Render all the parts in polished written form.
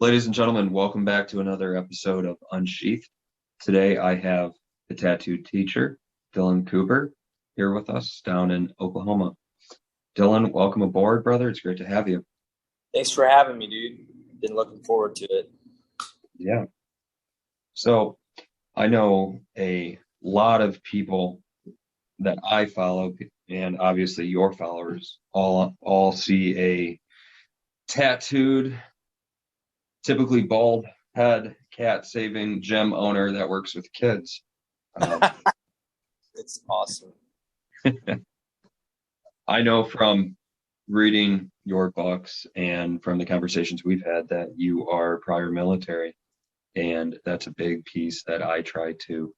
Ladies and gentlemen, welcome back to another episode of Unsheathed. Today I have the tattooed teacher, Dillon Cooper, here with us down in Oklahoma. Dillon, welcome aboard, brother. It's great to have you. Thanks for having me, dude. Been looking forward to it. Yeah. So I know a lot of people that I follow, and obviously your followers, all see a tattooed, typically bald head cat saving gym owner that works with kids. It's awesome. I know from reading your books and from the conversations we've had that you are prior military, and that's a big piece that I try to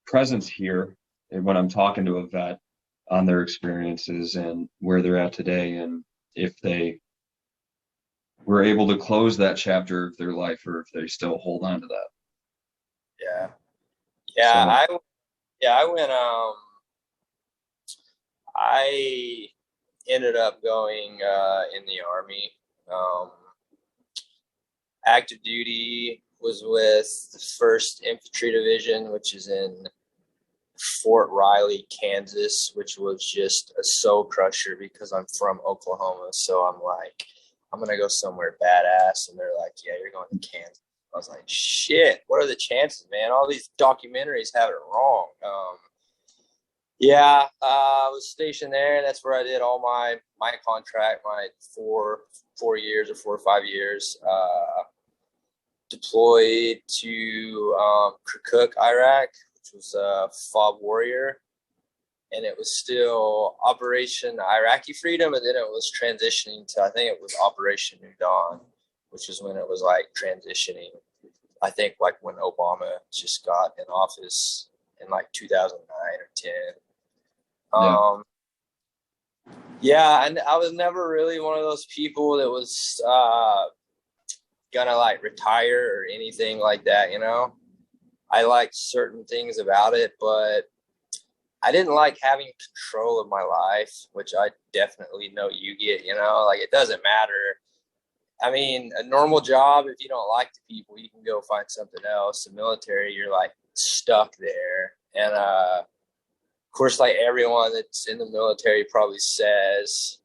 presence here when I'm talking to a vet on their experiences and where they're at today, and if they were able to close that chapter of their life or if they still hold on to that. Yeah. So, I went I ended up going in the Army. Active duty was with the 1st Infantry Division, which is in Fort Riley, Kansas, which was just a soul crusher because I'm from Oklahoma. So I'm like, I'm going to go somewhere badass. And they're like, yeah, you're going to Kansas. I was like, shit, what are the chances, man? All these documentaries have it wrong. I was stationed there. That's where I did all my contract, my 4 years or 4 or 5 years. Deployed to Kirkuk, Iraq, which was a FOB Warrior, and it was still Operation Iraqi Freedom, and then it was transitioning to, I think it was Operation New Dawn, which was when it was like transitioning. I think like when Obama just got in office in like 2009 or 10. And I was never really one of those people that was gonna like retire or anything like that, you know. I liked certain things about it, but I didn't like having control of my life, which I definitely know you get, you know. Like, it doesn't matter. I mean, a normal job, if you don't like the people, you can go find something else. The military, you're like stuck there. And of course, like everyone that's in the military probably says,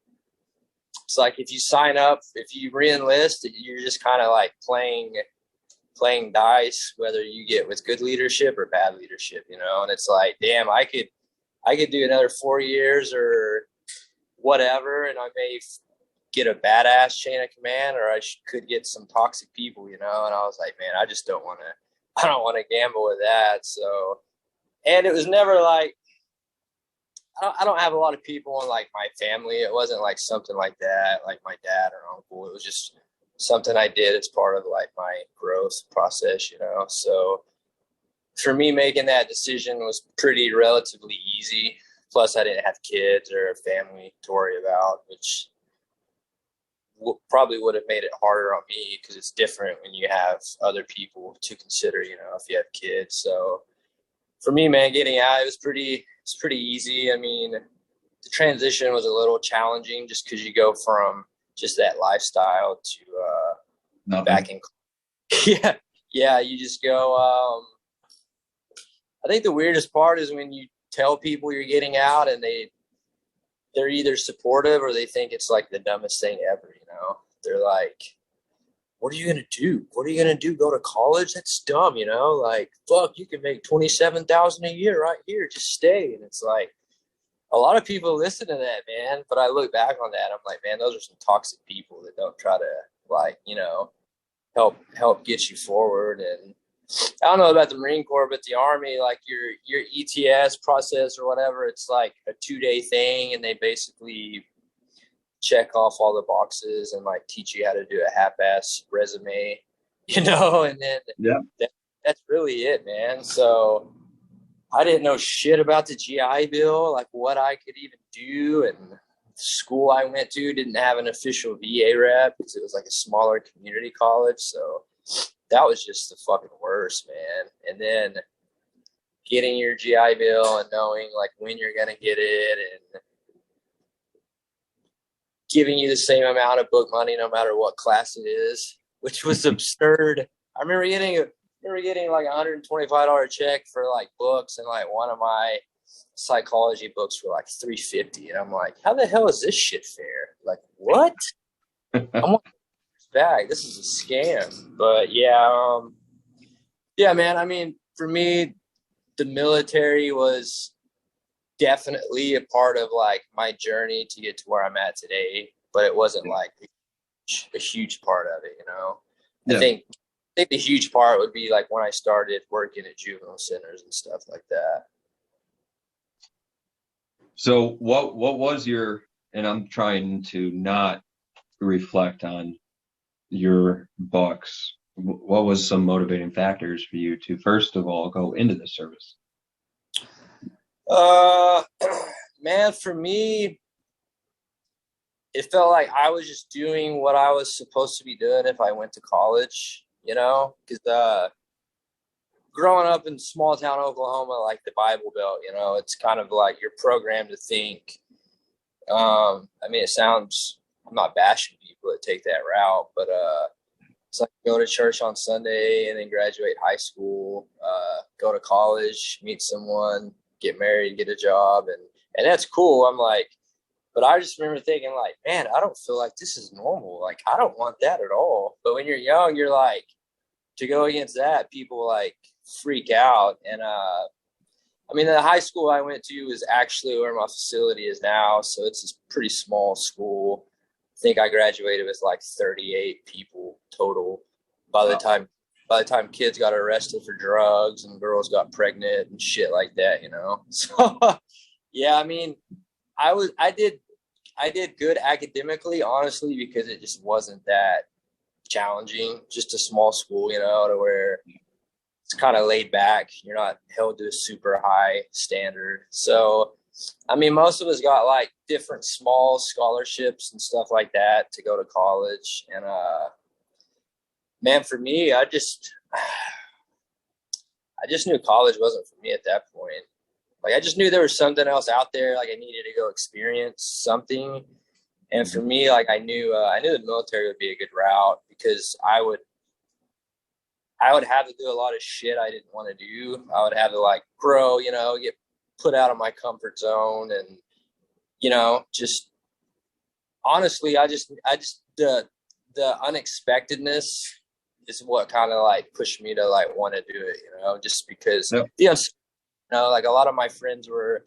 it's like if you sign up, if you re-enlist, you're just kind of like playing dice, whether you get with good leadership or bad leadership, you know. And it's like, damn, I could do another 4 years or whatever, and I may get a badass chain of command, or I could get some toxic people, you know. And I was like, man, I don't want to gamble with that. So, and it was never like, I don't have a lot of people in like my family. It wasn't like something like that, like my dad or uncle. It was just something I did as part of like my growth process, you know. So for me, making that decision was pretty relatively easy. Plus, I didn't have kids or a family to worry about, which probably would have made it harder on me because it's different when you have other people to consider, you know, if you have kids. So for me, man, getting out, it's pretty easy. I mean, the transition was a little challenging just because you go from just that lifestyle to back in. Yeah, you just go. I think the weirdest part is when you tell people you're getting out and they're either supportive or they think it's like the dumbest thing ever, you know. They're like, what are you going to do? What are you going to do? Go to college? That's dumb, you know? Like, fuck, you can make $27,000 a year right here. Just stay. And it's like, a lot of people listen to that, man. But I look back on that, I'm like, man, those are some toxic people that don't try to, like, you know, help get you forward. And I don't know about the Marine Corps, but the Army, like your ETS process or whatever, it's like a 2-day thing, and they basically check off all the boxes and like teach you how to do a half-ass resume, you know. And then that's really it, man. So I didn't know shit about the GI Bill, like what I could even do. And the school I went to didn't have an official VA rep because it was like a smaller community college. So that was just the fucking worst, man. And then getting your GI Bill and knowing like when you're going to get it and giving you the same amount of book money no matter what class it is, which was absurd. I remember getting like $125 check for like books, and like one of my psychology books were like $350, and I'm like, how the hell is this shit fair? Like, what? I'm on this bag. This is a scam. But yeah, man. I mean, for me, the military was definitely a part of like my journey to get to where I'm at today, but it wasn't like a huge part of it, you know. Yeah. I think the huge part would be like when I started working at juvenile centers and stuff like that. So what was your, and I'm trying to not reflect on your books. What was some motivating factors for you to first of all go into the service? Uh, man, for me, it felt like I was just doing what I was supposed to be doing if I went to college, you know, because growing up in small town Oklahoma, like the Bible Belt, you know, it's kind of like you're programmed to think. I mean, it sounds, I'm not bashing people that take that route, but it's like go to church on Sunday and then graduate high school, go to college, meet someone, get married, get a job, and that's cool. I'm like, but I just remember thinking like, man, I don't feel like this is normal. Like, I don't want that at all. But when you're young, you're like, to go against that, people like freak out. And I mean, the high school I went to is actually where my facility is now, so it's a pretty small school. I think I graduated with like 38 people total. By the time kids got arrested for drugs and girls got pregnant and shit like that, you know. So yeah, I mean, I did good academically, honestly, because it just wasn't that challenging. Just a small school, you know, to where it's kind of laid back. You're not held to a super high standard. So, I mean, most of us got like different small scholarships and stuff like that to go to college. And, man, for me, I just knew college wasn't for me at that point. Like, I just knew there was something else out there. Like, I needed to go experience something. And for me, like, I knew the military would be a good route because I would have to do a lot of shit I didn't want to do. I would have to like grow, you know, get put out of my comfort zone, and you know, just honestly, the unexpectedness is what kind of like pushed me to like want to do it, you know, just because you know, like a lot of my friends were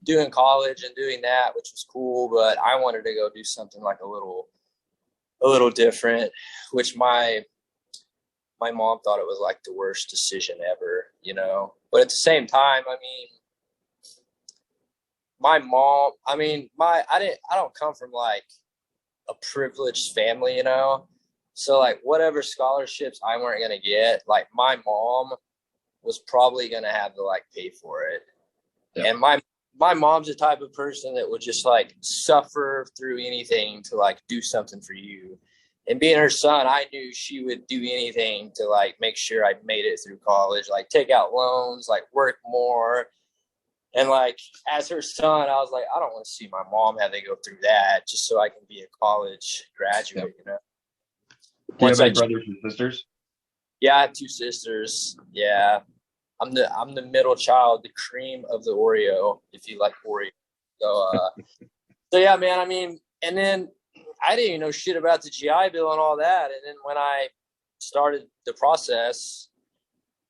doing college and doing that, which was cool, but I wanted to go do something like a little different, which my mom thought it was like the worst decision ever, you know. But at the same time, I mean, my mom, I mean, I don't come from like a privileged family, you know. So like whatever scholarships I weren't gonna get, like my mom was probably gonna have to like pay for it. Yeah. And my mom's the type of person that would just like suffer through anything to like do something for you. And being her son, I knew she would do anything to like make sure I made it through college, like take out loans, like work more. And like as her son, I was like, I don't want to see my mom have to go through that just so I can be a college graduate, you know. Do you have any brothers and sisters? Yeah, I have two sisters. Yeah. I'm the middle child, the cream of the Oreo, if you like Oreo. So yeah, man, I mean, and then I didn't even know shit about the GI Bill and all that. And then when I started the process,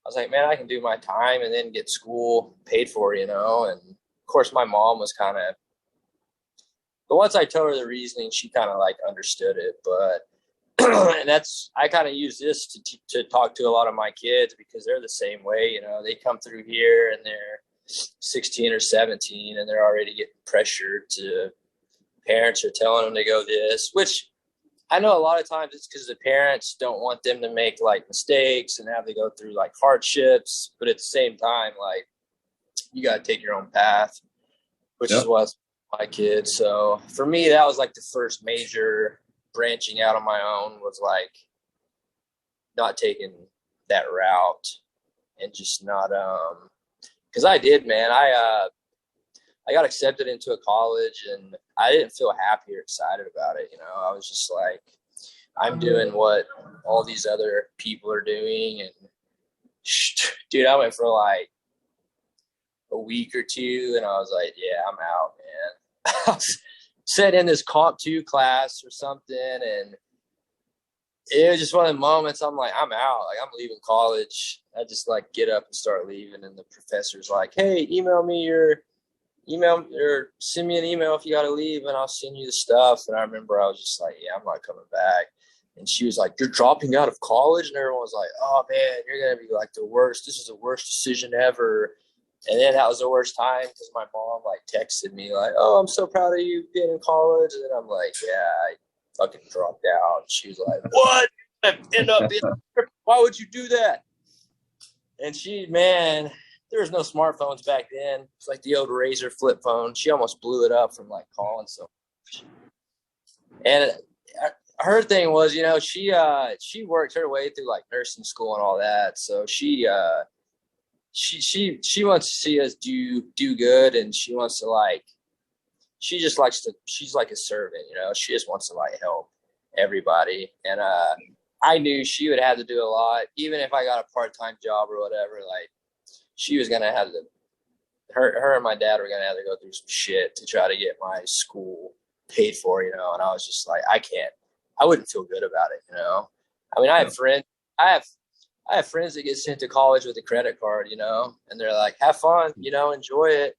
I was like, man, I can do my time and then get school paid for, you know. And of course, my mom was kind of, but once I told her the reasoning, she kind of like understood it. But and I kind of use this to talk to a lot of my kids because they're the same way, you know. They come through here and they're 16 or 17 and they're already getting pressured to, parents are telling them to go this, which I know a lot of times it's because the parents don't want them to make like mistakes and have to go through like hardships. But at the same time, like you got to take your own path, which is what's my kids. So for me, that was like the first major branching out on my own, was like not taking that route and just not, cause I did, man. I got accepted into a college, and I didn't feel happy or excited about it. I was just like, I'm doing what all these other people are doing. And dude, I went for like a week or two, and I was like, yeah, I'm out, man. I was sitting in this Comp 2 class or something, and it was just one of the moments I'm like, I'm out. Like, I'm leaving college. I just like get up and start leaving, and the professor's like, hey, email me your email or send me an email if you got to leave, and I'll send you the stuff. And I remember I was just like, yeah, I'm not coming back. And she was like, you're dropping out of college? And everyone was like, oh, man, you're going to be like the worst. This is the worst decision ever. And then that was the worst time because my mom like texted me like, oh, I'm so proud of you being in college. And then I'm like, yeah, I fucking dropped out. And she was like, what? End up being, why would you do that? And man, there was no smartphones back then. It's like the old Razor flip phone. She almost blew it up from like calling so much. And her thing was, she worked her way through like nursing school and all that. So she wants to see us do good, and she wants to like, she's like a servant, she just wants to like help everybody. And I knew she would have to do a lot, even if I got a part-time job or whatever. Like, she was gonna have to, her and my dad were gonna have to go through some shit to try to get my school paid for, and I was just like, I wouldn't feel good about it, I mean, I have friends, I have friends that get sent to college with a credit card, and they're like, have fun, enjoy it.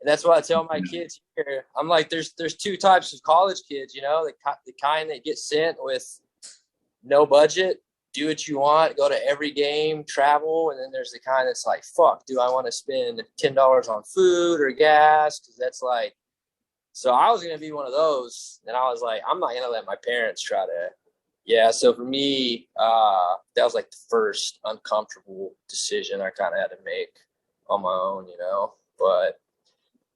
And that's what I tell my kids here. I'm like, there's two types of college kids, the kind that get sent with no budget, do what you want, go to every game, travel. And then there's the kind that's like, fuck, do I want to spend $10 on food or gas? Because that's like, so I was going to be one of those. And I was like, I'm not going to let my parents try to. Yeah, so for me, that was like the first uncomfortable decision I kind of had to make on my own, But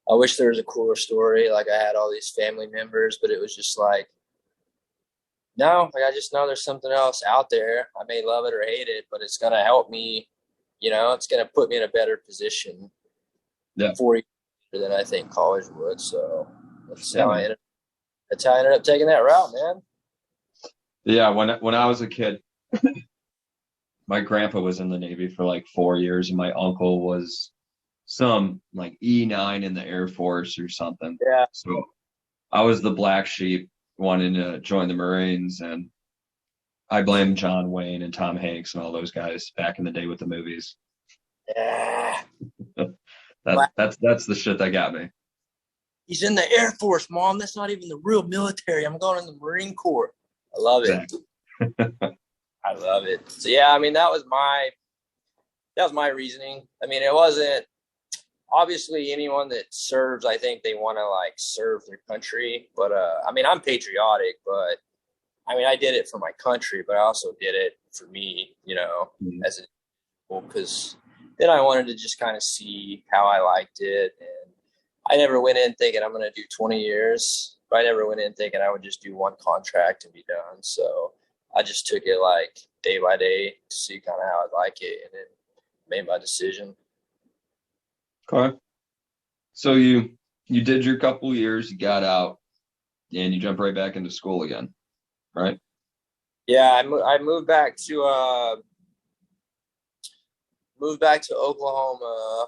I wish there was a cooler story. Like, I had all these family members, but it was just like, no, like, I just know there's something else out there. I may love it or hate it, but it's going to help me, it's going to put me in a better position 4 years than I think college would. So that's how I ended up taking that route, man. Yeah, when I was a kid, my grandpa was in the Navy for like 4 years, and my uncle was some like E9 in the Air Force or something. Yeah. So I was the black sheep wanting to join the Marines, and I blame John Wayne and Tom Hanks and all those guys back in the day with the movies. Yeah. That's the shit that got me. He's in the Air Force, Mom. That's not even the real military. I'm going in the Marine Corps. I love it. Exactly. I love it. So yeah, I mean, that was my reasoning. I mean, it wasn't obviously anyone that serves. I think they want to like serve their country, but I mean, I'm patriotic, but I mean, I did it for my country, but I also did it for me, as an individual, because then I wanted to just kind of see how I liked it. And I never went in thinking I'm going to do 20 years. But I never went in thinking I would just do one contract and be done. So I just took it like day by day to see kind of how I like it, and then made my decision. Okay. So you did your couple years, you got out, and you jumped right back into school again, right? Yeah, I moved back to Oklahoma.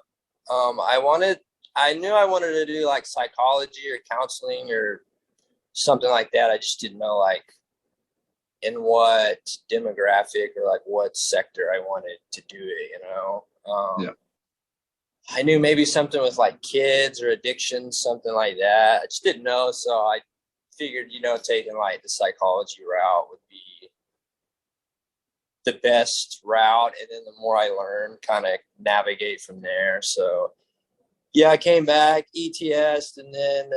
I knew I wanted to do like psychology or counseling or something like that. I just didn't know like in what demographic or like what sector I wanted to do it, Yeah. I knew maybe something with like kids or addiction, something like that. I just didn't know. So I figured, taking like the psychology route would be the best route. And then the more I learn, kind of navigate from there. So yeah, I came back, ETS, and then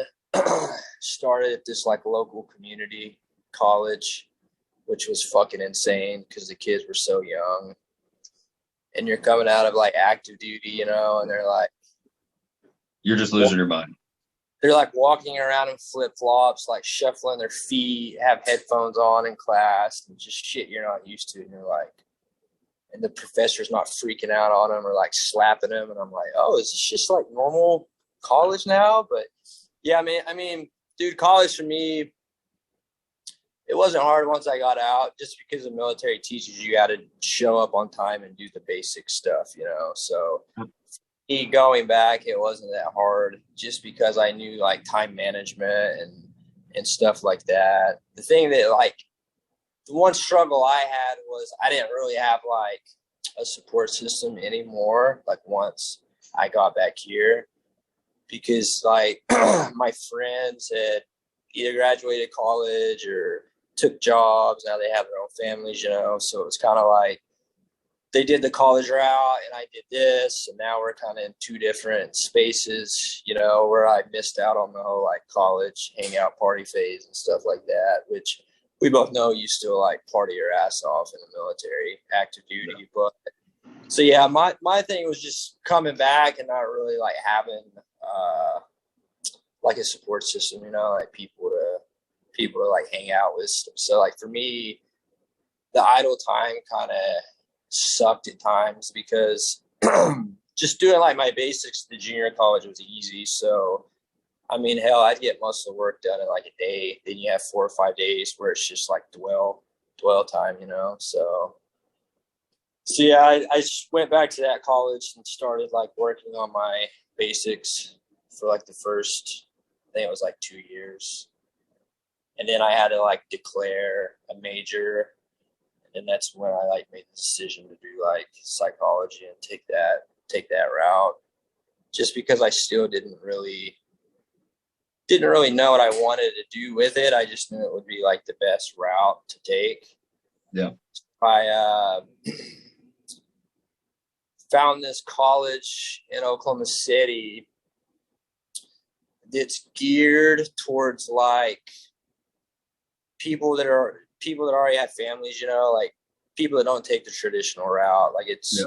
started at this like local community college, which was fucking insane because the kids were so young. And you're coming out of like active duty, and they're like, you're just losing your mind. They're like walking around in flip flops, like shuffling their feet, have headphones on in class, and just shit you're not used to. And you're like, and the professor's not freaking out on them or like slapping them. And I'm like, oh, is this just like normal college now. But yeah, I mean, dude, college for me, it wasn't hard once I got out, just because the military teaches you how to show up on time and do the basic stuff, you know. So me going back, it wasn't that hard, just because I knew like time management and stuff like that. The thing that like the one struggle I had was I didn't really have like a support system anymore. Like once I got back here, because like my friends had either graduated college or took jobs. Now they have their own families, you know. So it was kind of like they did the college route and I did this, and now we're kind of in two different spaces, you know, where I missed out on the whole like college hangout party phase and stuff like that, which we both know you still like party your ass off in the military, active duty. Yeah. But so yeah, my thing was just coming back and not really like having like a support system, you know, like people to like hang out with. So like for me, the idle time kind of sucked at times, because just doing like my basics at the junior college was easy. So I mean, hell, I'd get most of the work done in like a day. Then you have 4 or 5 days where it's just like dwell time, you know. So yeah, I just went back to that college and started like working on my basics for like the first, I think it was like 2 years. And then I had to like declare a major. And that's when I like made the decision to do like psychology and take that route, just because I still didn't really know what I wanted to do with it. I just knew it would be like the best route to take. Yeah. I found this college in Oklahoma City that's geared towards like people that already have families, you know, like people that don't take the traditional route. Like it's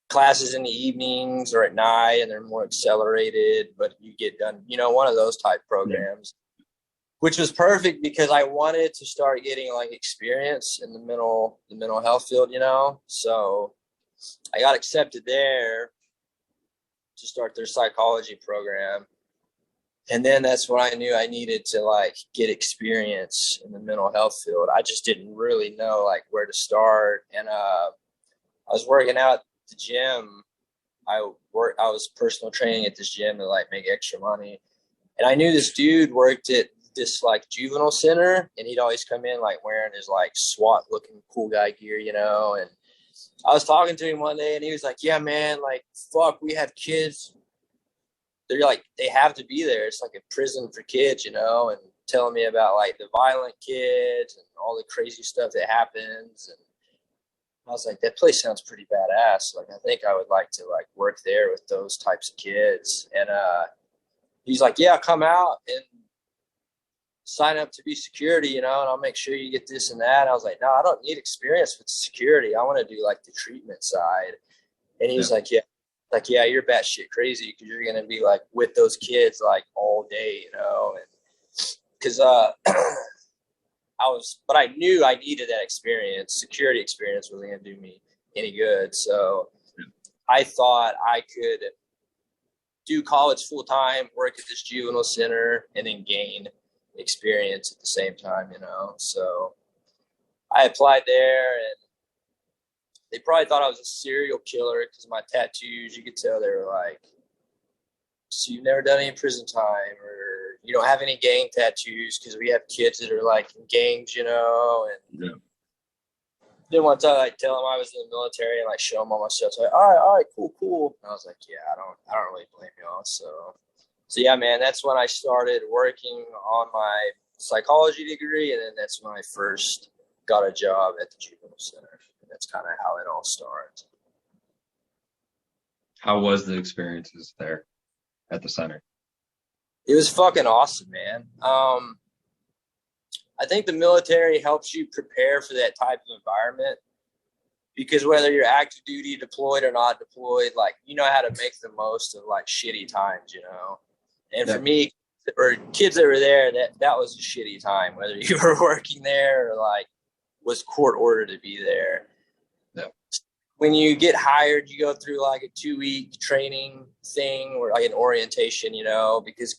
classes in the evenings or at night, and they're more accelerated, but you get done, you know, one of those type programs, which was perfect because I wanted to start getting like experience in the mental health field, you know. So I got accepted there to start their psychology program. And then that's when I knew I needed to like get experience in the mental health field. I just didn't really know like where to start. And I was working out at the gym. I was personal training at this gym to like make extra money. And I knew this dude worked at this like juvenile center, and he'd always come in like wearing his like SWAT looking cool guy gear, you know. And I was talking to him one day, and he was like, yeah, man, like, fuck, we have kids. They're like, they have to be there. It's like a prison for kids, you know, and telling me about like the violent kids and all the crazy stuff that happens. And I was like, that place sounds pretty badass. Like, I think I would like to like work there with those types of kids. And he's like, yeah, come out and sign up to be security, you know, and I'll make sure you get this and that. And I was like, no, I don't need experience with security. I want to do like the treatment side. And he was like, yeah, you're batshit crazy, because you're going to be like with those kids like all day, you know. And because but I knew I needed that experience. Security experience wasn't going to do me any good. So I thought I could do college full time, work at this juvenile center, and then gain experience at the same time, you know. So I applied there, and they probably thought I was a serial killer because my tattoos, you could tell they were like, so you've never done any prison time, or you don't have any gang tattoos, because we have kids that are like in gangs, you know. And then once I like tell them I was in the military and like show them all my stuff, so like, all right, cool. And I was like, yeah, I don't really blame y'all. So yeah, man, that's when I started working on my psychology degree, and then that's when I first got a job at the juvenile center. That's kind of how it all starts. How was the experiences there at the center? It was fucking awesome, man. I think the military helps you prepare for that type of environment, because whether you're active duty, deployed or not deployed, like, you know how to make the most of like shitty times, you know. And for me, or kids that were there, that was a shitty time, whether you were working there or like was court ordered to be there. when you get hired, you go through like a 2-week training thing or like an orientation, you know, because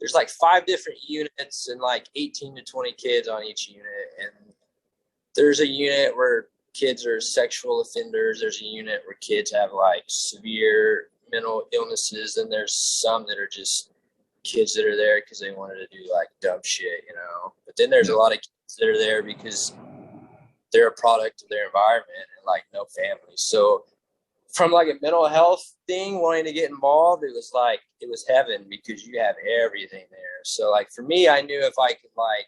there's like 5 different units and like 18 to 20 kids on each unit. And there's a unit where kids are sexual offenders. There's a unit where kids have like severe mental illnesses. And there's some that are just kids that are there because they wanted to do like dumb shit, you know. But then there's a lot of kids that are there because they're a product of their environment and like no family. So from like a mental health thing, wanting to get involved, it was heaven because you have everything there. So like for me, I knew if I could like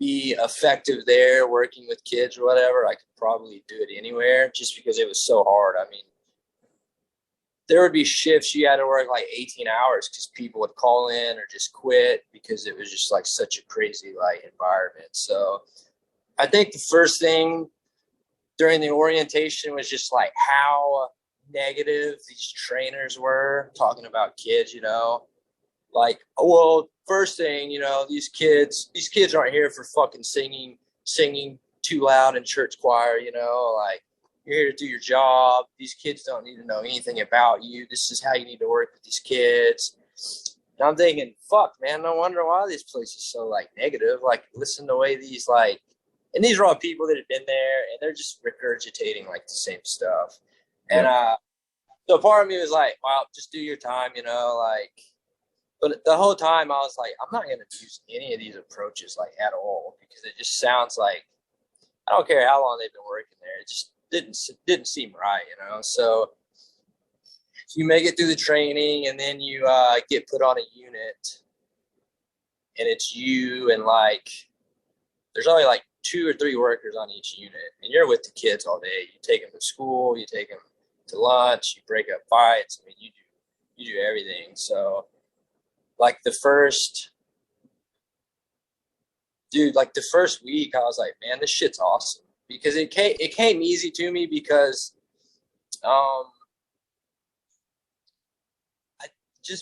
be effective there working with kids or whatever, I could probably do it anywhere just because it was so hard. I mean, there would be shifts you had to work like 18 hours because people would call in or just quit because it was just like such a crazy like environment. So I think the first thing during the orientation was just like how negative these trainers were talking about kids, you know, like, well, first thing, you know, these kids aren't here for fucking singing too loud in church choir, you know, like you're here to do your job. These kids don't need to know anything about you. This is how you need to work with these kids. And I'm thinking, fuck, man, no wonder why this place is so like negative. Like, listen to the way these like, and these are all people that have been there and they're just regurgitating like the same stuff. And so part of me was like, wow, just do your time, you know, like, but the whole time I was like, I'm not going to use any of these approaches like at all because it just sounds like, I don't care how long they've been working there. It just didn't seem right, you know? So you make it through the training and then you get put on a unit and it's you and like, there's only like 2 or 3 workers on each unit and you're with the kids all day. You take them to school, you take them to lunch, you break up fights. I mean, you do everything. So like the first week I was like, man, this shit's awesome because it came easy to me because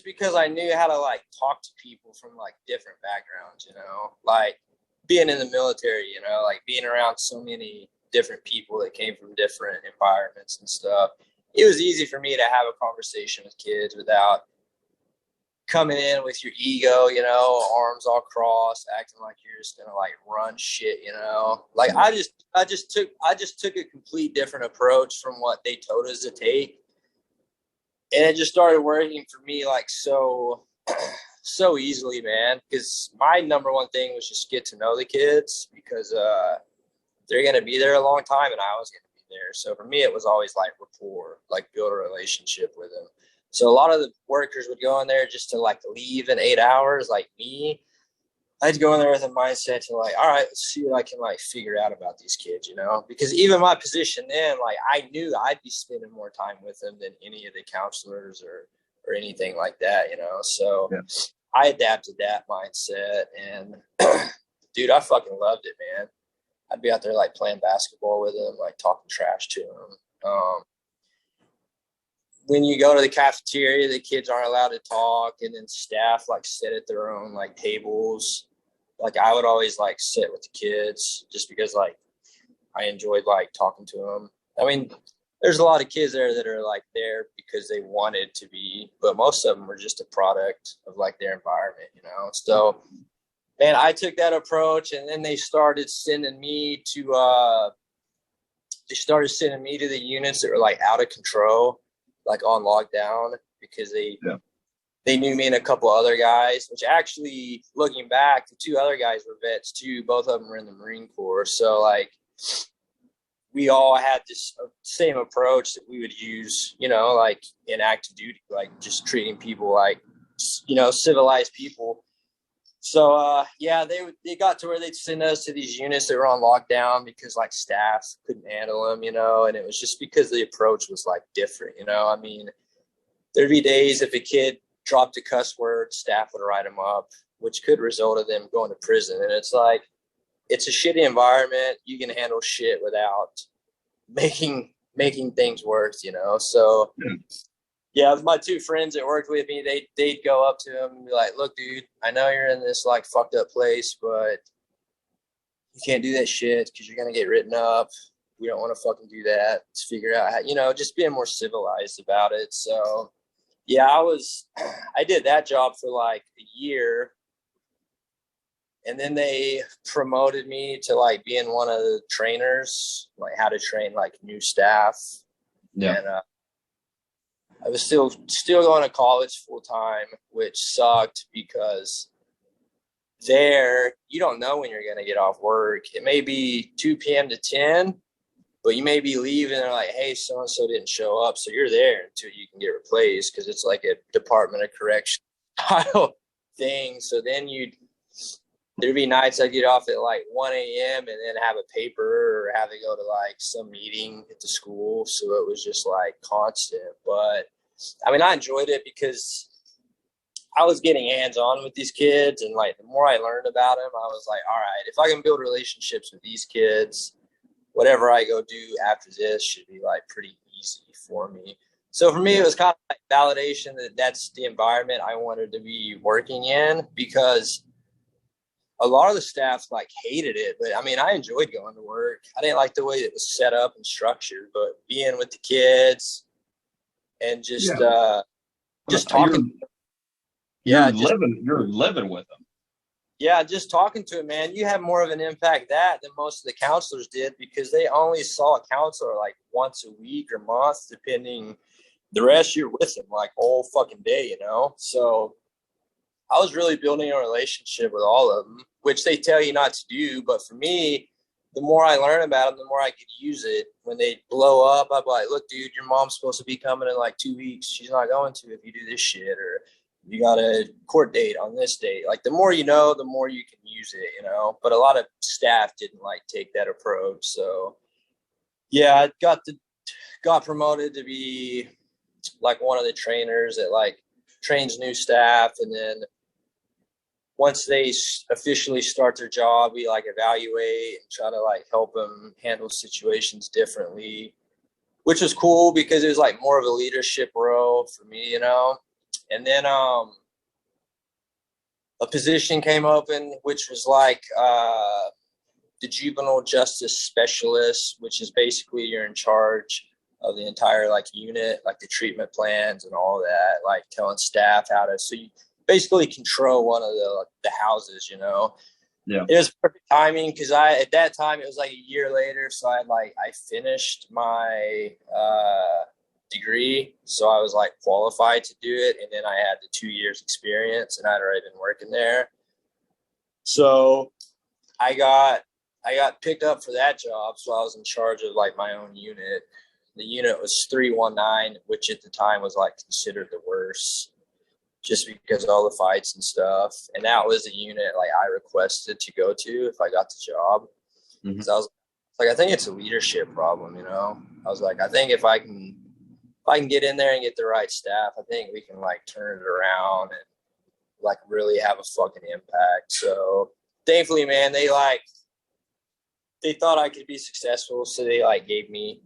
because I knew how to like talk to people from like different backgrounds, you know, like being in the military, you know, like being around so many different people that came from different environments and stuff. It was easy for me to have a conversation with kids without coming in with your ego, you know, arms all crossed, acting like you're just gonna like run shit, you know. Like I just took a complete different approach from what they told us to take. And it just started working for me like so easily, man. Because my number one thing was just get to know the kids because they're gonna be there a long time and I was gonna be there. So for me it was always like rapport, like build a relationship with them. So a lot of the workers would go in there just to like leave in 8 hours, like me. I'd go in there with a mindset to like, all right, let's see what I can like figure out about these kids, you know? Because even my position then, like I knew I'd be spending more time with them than any of the counselors or anything like that, you know? So I adapted that mindset and dude, I fucking loved it, man. I'd be out there like playing basketball with them, like talking trash to them. When you go to the cafeteria, the kids aren't allowed to talk, and then staff like sit at their own like tables. Like I would always like sit with the kids just because like I enjoyed like talking to them. I mean, there's a lot of kids there that are like there because they wanted to be, but most of them were just a product of like their environment, you know? So, man, I took that approach and then they started sending me to the units that were like out of control, like on lockdown because they knew me and a couple other guys, which actually looking back, the 2 other guys were vets too. Both of them were in the Marine Corps. So like we all had this same approach that we would use, you know, like in active duty, like just treating people like, you know, civilized people. So, they got to where they'd send us to these units that were on lockdown because like staff couldn't handle them, you know, and it was just because the approach was like different, you know. I mean, there'd be days if a kid dropped a cuss word, staff would write them up, which could result in them going to prison. And it's like, it's a shitty environment. You can handle shit without making things worse, you know? So yeah, my 2 friends that worked with me, they'd go up to him and be like, look, dude, I know you're in this like fucked up place, but you can't do that shit because you're going to get written up. we don't want to fucking do that. Let's figure out how, just being more civilized about it. So yeah, I did that job for like a year, and then they promoted me to like being one of the trainers, like how to train like new staff. Yeah. And I was still going to college full time, which sucked because there you don't know when you're going to get off work. It may be 2 p.m. to 10, but you may be leaving and they're like, hey, so and so didn't show up, so you're there until you can get replaced, because it's like a Department of Correction style thing. So then there'd be nights I'd get off at like 1 a.m. and then have a paper or have to go to like some meeting at the school. So it was just like constant. But I mean, I enjoyed it because I was getting hands-on with these kids, and like the more I learned about them, I was like, all right, if I can build relationships with these kids, whatever I go do after this should be like pretty easy for me. So for me, it was kind of like validation that that's the environment I wanted to be working in, because a lot of the staff like hated it. But I mean, I enjoyed going to work. I didn't like the way it was set up and structured, but being with the kids and just talking. You're living with them. Yeah, just talking to them, man, you have more of an impact than most of the counselors did, because they only saw a counselor like once a week or month, depending. The rest you're with them like all fucking day, So I was really building a relationship with all of them, which they tell you not to do. But for me, the more I learn about them, the more I could use it. When they blow up, I'm like, look, dude, your mom's supposed to be coming in like 2 weeks. She's not going to if you do this shit. Or you got a court date on this date. Like the more you know, the more you can use it, But a lot of staff didn't like take that approach. So yeah, I got promoted to be like one of the trainers that like trains new staff. And then once they officially start their job, we like evaluate and try to like help them handle situations differently, which was cool because it was like more of a leadership role for me, And then a position came open, which was like the juvenile justice specialist, which is basically you're in charge of the entire like unit, like the treatment plans and all that, like telling staff how to. So you basically control one of the houses, Yeah. It was perfect timing because at that time it was like a year later, so I finished my degree, so I was like qualified to do it, and then I had the 2 years experience, and I'd already been working there. So I got picked up for that job, so I was in charge of like my own unit. The unit was 319, which at the time was like considered the worst, just because of all the fights and stuff. And that was a unit like I requested to go to if I got the job. Because I was like, I think it's a leadership problem, I was like, I think if I can get in there and get the right staff, I think we can like turn it around and like really have a fucking impact. So thankfully, man, they thought I could be successful, so they gave me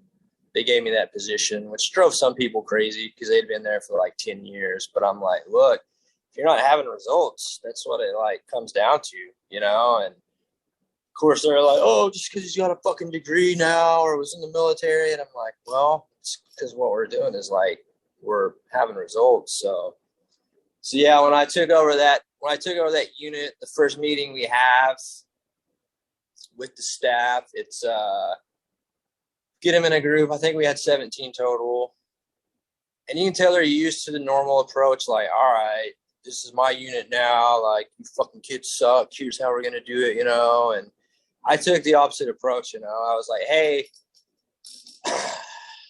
that position, which drove some people crazy because they'd been there for like 10 years. But I'm like, look, if you're not having results, that's what it like comes down to, And of course they're like, oh, just because he's got a fucking degree now or was in the military. And I'm like, well, it's because what we're doing is like we're having results. So yeah, when I took over that unit, the first meeting we have with the staff, it's get them in a group. I think we had 17 total. And you can tell they're used to the normal approach, like, all right, this is my unit now. Like, you fucking kids suck. Here's how we're going to do it, And I took the opposite approach, I was like, hey,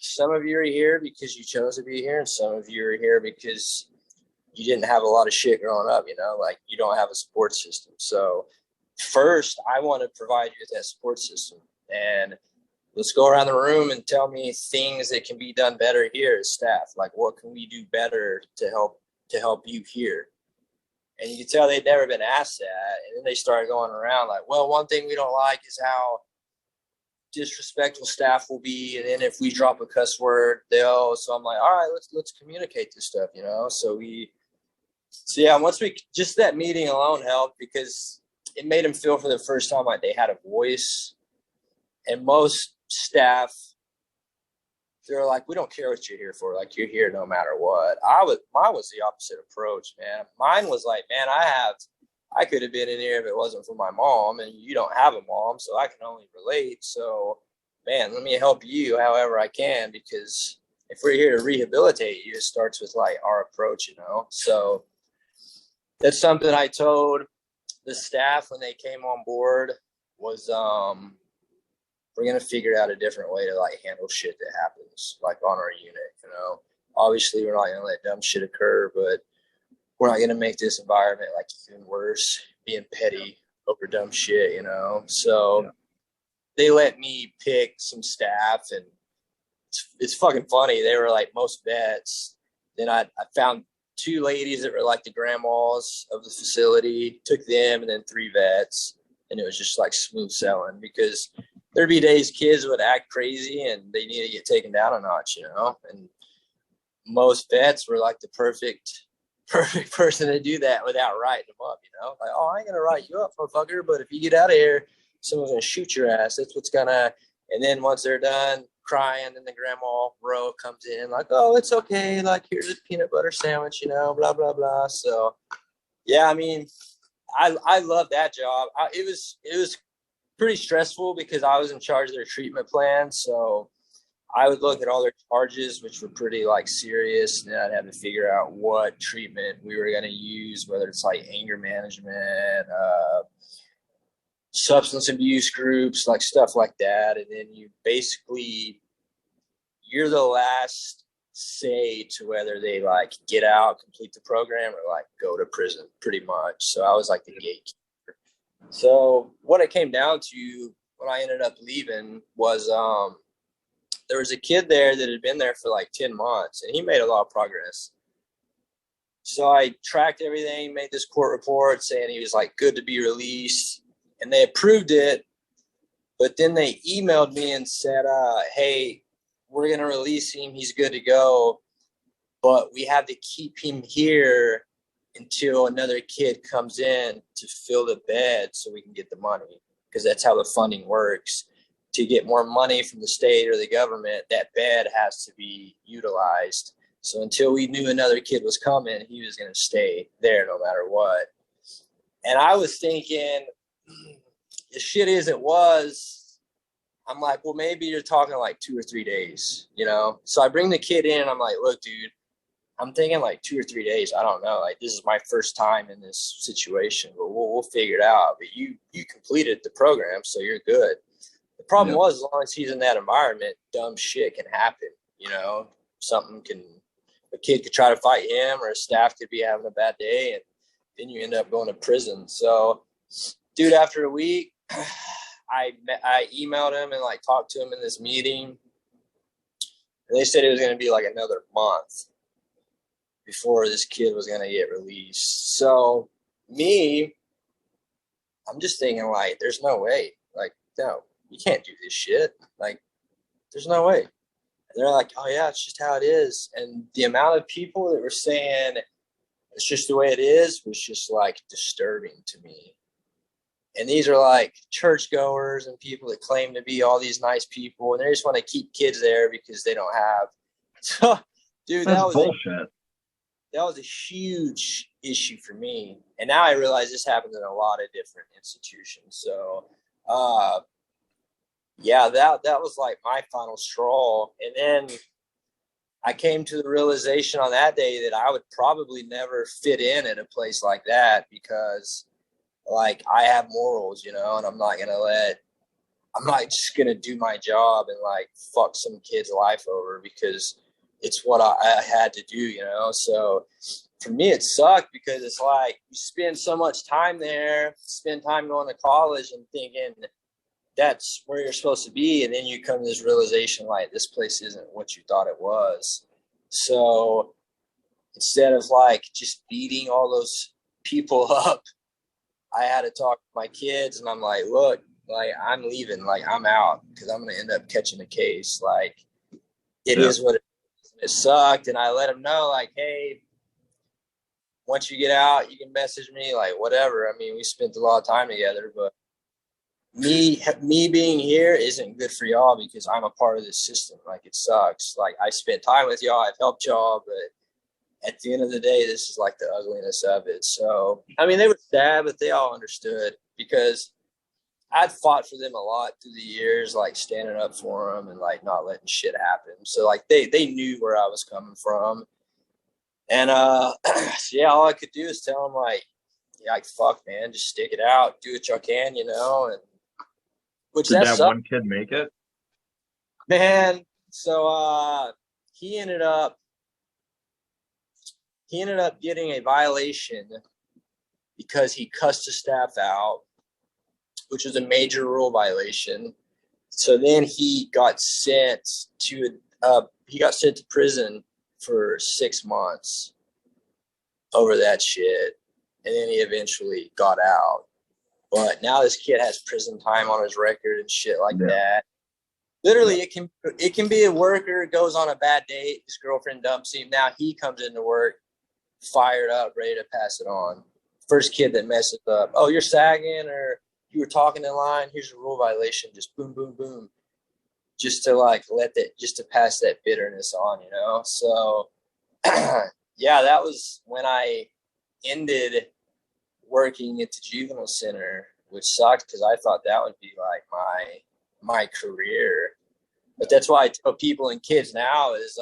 some of you are here because you chose to be here, and some of you are here because you didn't have a lot of shit growing up, Like, you don't have a support system. So first, I want to provide you with that support system. And let's go around the room and tell me things that can be done better here as staff. Like, what can we do better to help you here? And you can tell they'd never been asked that. And then they started going around like, well, one thing we don't like is how disrespectful staff will be. And then if we drop a cuss word, so I'm like, all right, let's communicate this stuff, So yeah, just that meeting alone helped because it made them feel for the first time like they had a voice. And most staff, they're like, we don't care what you're here for. Like, you're here no matter what. Mine was the opposite approach, man. Mine was like, man, I could have been in here if it wasn't for my mom, and you don't have a mom, so I can only relate. So, man, let me help you however I can, because if we're here to rehabilitate you, it starts with like our approach, you know? So that's something I told the staff when they came on board was, we're going to figure out a different way to like handle shit that happens like on our unit, you know? Obviously we're not going to let dumb shit occur, but we're not going to make this environment like even worse, being petty over dumb shit, you know? So they let me pick some staff, and it's fucking funny. They were like most vets. Then I found 2 ladies that were like the grandmas of the facility, took them, and then 3 vets. And it was just like smooth selling, because there'd be days kids would act crazy and they need to get taken down a notch, you know? And most vets were like the perfect person to do that without writing them up, you know? Like, oh, I ain't gonna write you up, motherfucker, but if you get out of here, someone's gonna shoot your ass. That's what's gonna. And then once they're done crying, then the grandma bro comes in like, oh, it's okay, like, here's a peanut butter sandwich, you know, blah blah blah. So yeah, I mean, I love that job. It was pretty stressful because I was in charge of their treatment plan. So I would look at all their charges, which were pretty like serious, and I'd have to figure out what treatment we were going to use, whether it's like anger management, substance abuse groups, like stuff like that. And then you're the last say to whether they like get out, complete the program, or like go to prison, pretty much. So I was like the gatekeeper. So what it came down to when I ended up leaving was there was a kid there that had been there for like 10 months, and he made a lot of progress. So I tracked everything, made this court report saying he was like good to be released, and they approved it. But then they emailed me and said, hey, we're going to release him. He's good to go, but we have to keep him here until another kid comes in to fill the bed so we can get the money, because that's how the funding works. To get more money from the state or the government, that bed has to be utilized. So until we knew another kid was coming, he was going to stay there no matter what. And I was thinking, as shitty as it was, I'm like, well, maybe you're talking like 2 or 3 days, you know? So I bring the kid in, and I'm like, look, dude, I'm thinking like 2 or 3 days. I don't know. Like, this is my first time in this situation, but we'll figure it out. But you completed the program, so you're good. The problem was, as long as he's in that environment, dumb shit can happen. You know, a kid could try to fight him, or a staff could be having a bad day, and then you end up going to prison. So, dude, after a week, I emailed him and like talked to him in this meeting, and they said it was going to be like another month before this kid was going to get released. So I'm just thinking like, there's no way. Like, no, you can't do this shit. Like, there's no way. And they're like, oh yeah, it's just how it is. And the amount of people that were saying it's just the way it is was just like disturbing to me. And these are like churchgoers and people that claim to be all these nice people, and they just want to keep kids there because they don't have. So, dude, that's bullshit. That was a huge issue for me. And now I realize this happens in a lot of different institutions. So, yeah, that was like my final straw. And then I came to the realization on that day that I would probably never fit in at a place like that, because like I have morals, you know, and I'm not just going to do my job and like fuck some kid's life over because it's what I had to do, you know? So for me, it sucked because it's like you spend so much time there, spend time going to college and thinking that's where you're supposed to be. And then you come to this realization, like, this place isn't what you thought it was. So instead of like just beating all those people up, I had to talk to my kids, and I'm like, look, like, I'm leaving, like, I'm out because I'm going to end up catching a case. Like, it is what it is. It sucked. And I let them know, like, hey, once you get out, you can message me, like, whatever. I mean, we spent a lot of time together, but me being here isn't good for y'all because I'm a part of this system. Like, it sucks. Like, I spent time with y'all, I've helped y'all, but at the end of the day, this is like the ugliness of it. So, I mean, they were sad, but they all understood because I'd fought for them a lot through the years, like standing up for them and like not letting shit happen. So like they knew where I was coming from, and so yeah, all I could do is tell them like, yeah, like fuck, man, just stick it out, do what y'all can, and which Did that that sucked, one kid make it? man. So he ended up getting a violation because he cussed the staff out, which was a major rule violation. So then he got sent to prison for 6 months over that shit, and then he eventually got out. But now this kid has prison time on his record and shit like that. Literally, it can be a worker goes on a bad date, his girlfriend dumps him. Now he comes into work fired up, ready to pass it on. First kid that messes up, oh, you're sagging or you were talking in line. Here's a rule violation. Just boom, boom, boom. Just to like just to pass that bitterness on. So yeah, that was when I ended working at the juvenile center, which sucked because I thought that would be like my career. But that's why I tell people and kids now is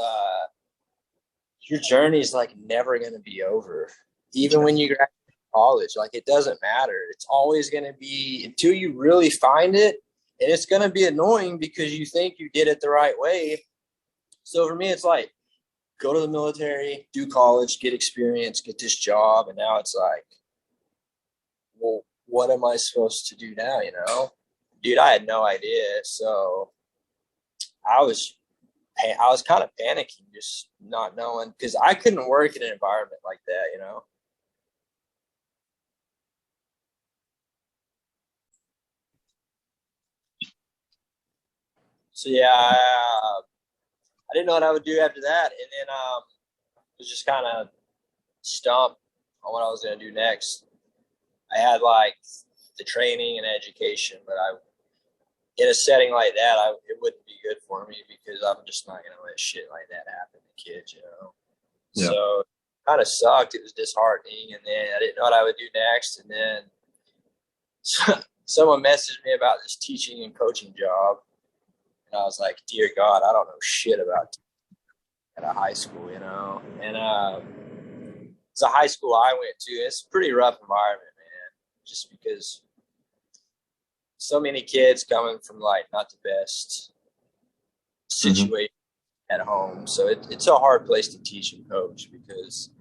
your journey is like never going to be over. Even when you graduate college, like it doesn't matter. It's always going to be until you really find it. And it's going to be annoying because you think you did it the right way. So for me, it's like, go to the military, do college, get experience, get this job. And now it's like, well, what am I supposed to do now? Dude, I had no idea. So I was kind of panicking, just not knowing, because I couldn't work in an environment like that. So yeah, I didn't know what I would do after that, and then was just kind of stumped on what I was going to do next. I had like the training and education, but in a setting like that, it wouldn't be good for me because I'm just not going to let shit like that happen to kids. Yeah. So kind of sucked. It was disheartening, and then I didn't know what I would do next, and then someone messaged me about this teaching and coaching job, and I was like, dear God, I don't know shit about at a high school. And it's a high school I went to. It's a pretty rough environment, man, just because so many kids coming from like not the best situation at home. So it's a hard place to teach and coach because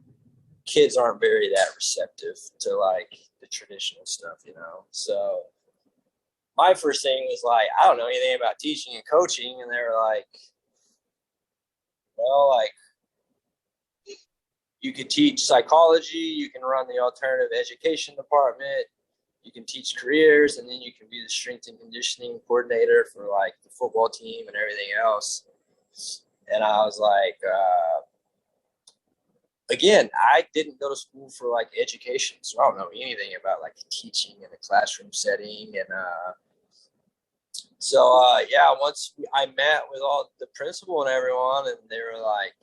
kids aren't very that receptive to like the traditional stuff. So my first thing was like, I don't know anything about teaching and coaching. And they were like, well, like, you could teach psychology, you can run the alternative education department, you can teach careers, and then you can be the strength and conditioning coordinator for like the football team and everything else. And I was like, again, I didn't go to school for like education, so I don't know anything about like teaching in a classroom setting. And yeah, once I met with all the principal and everyone, and they were like,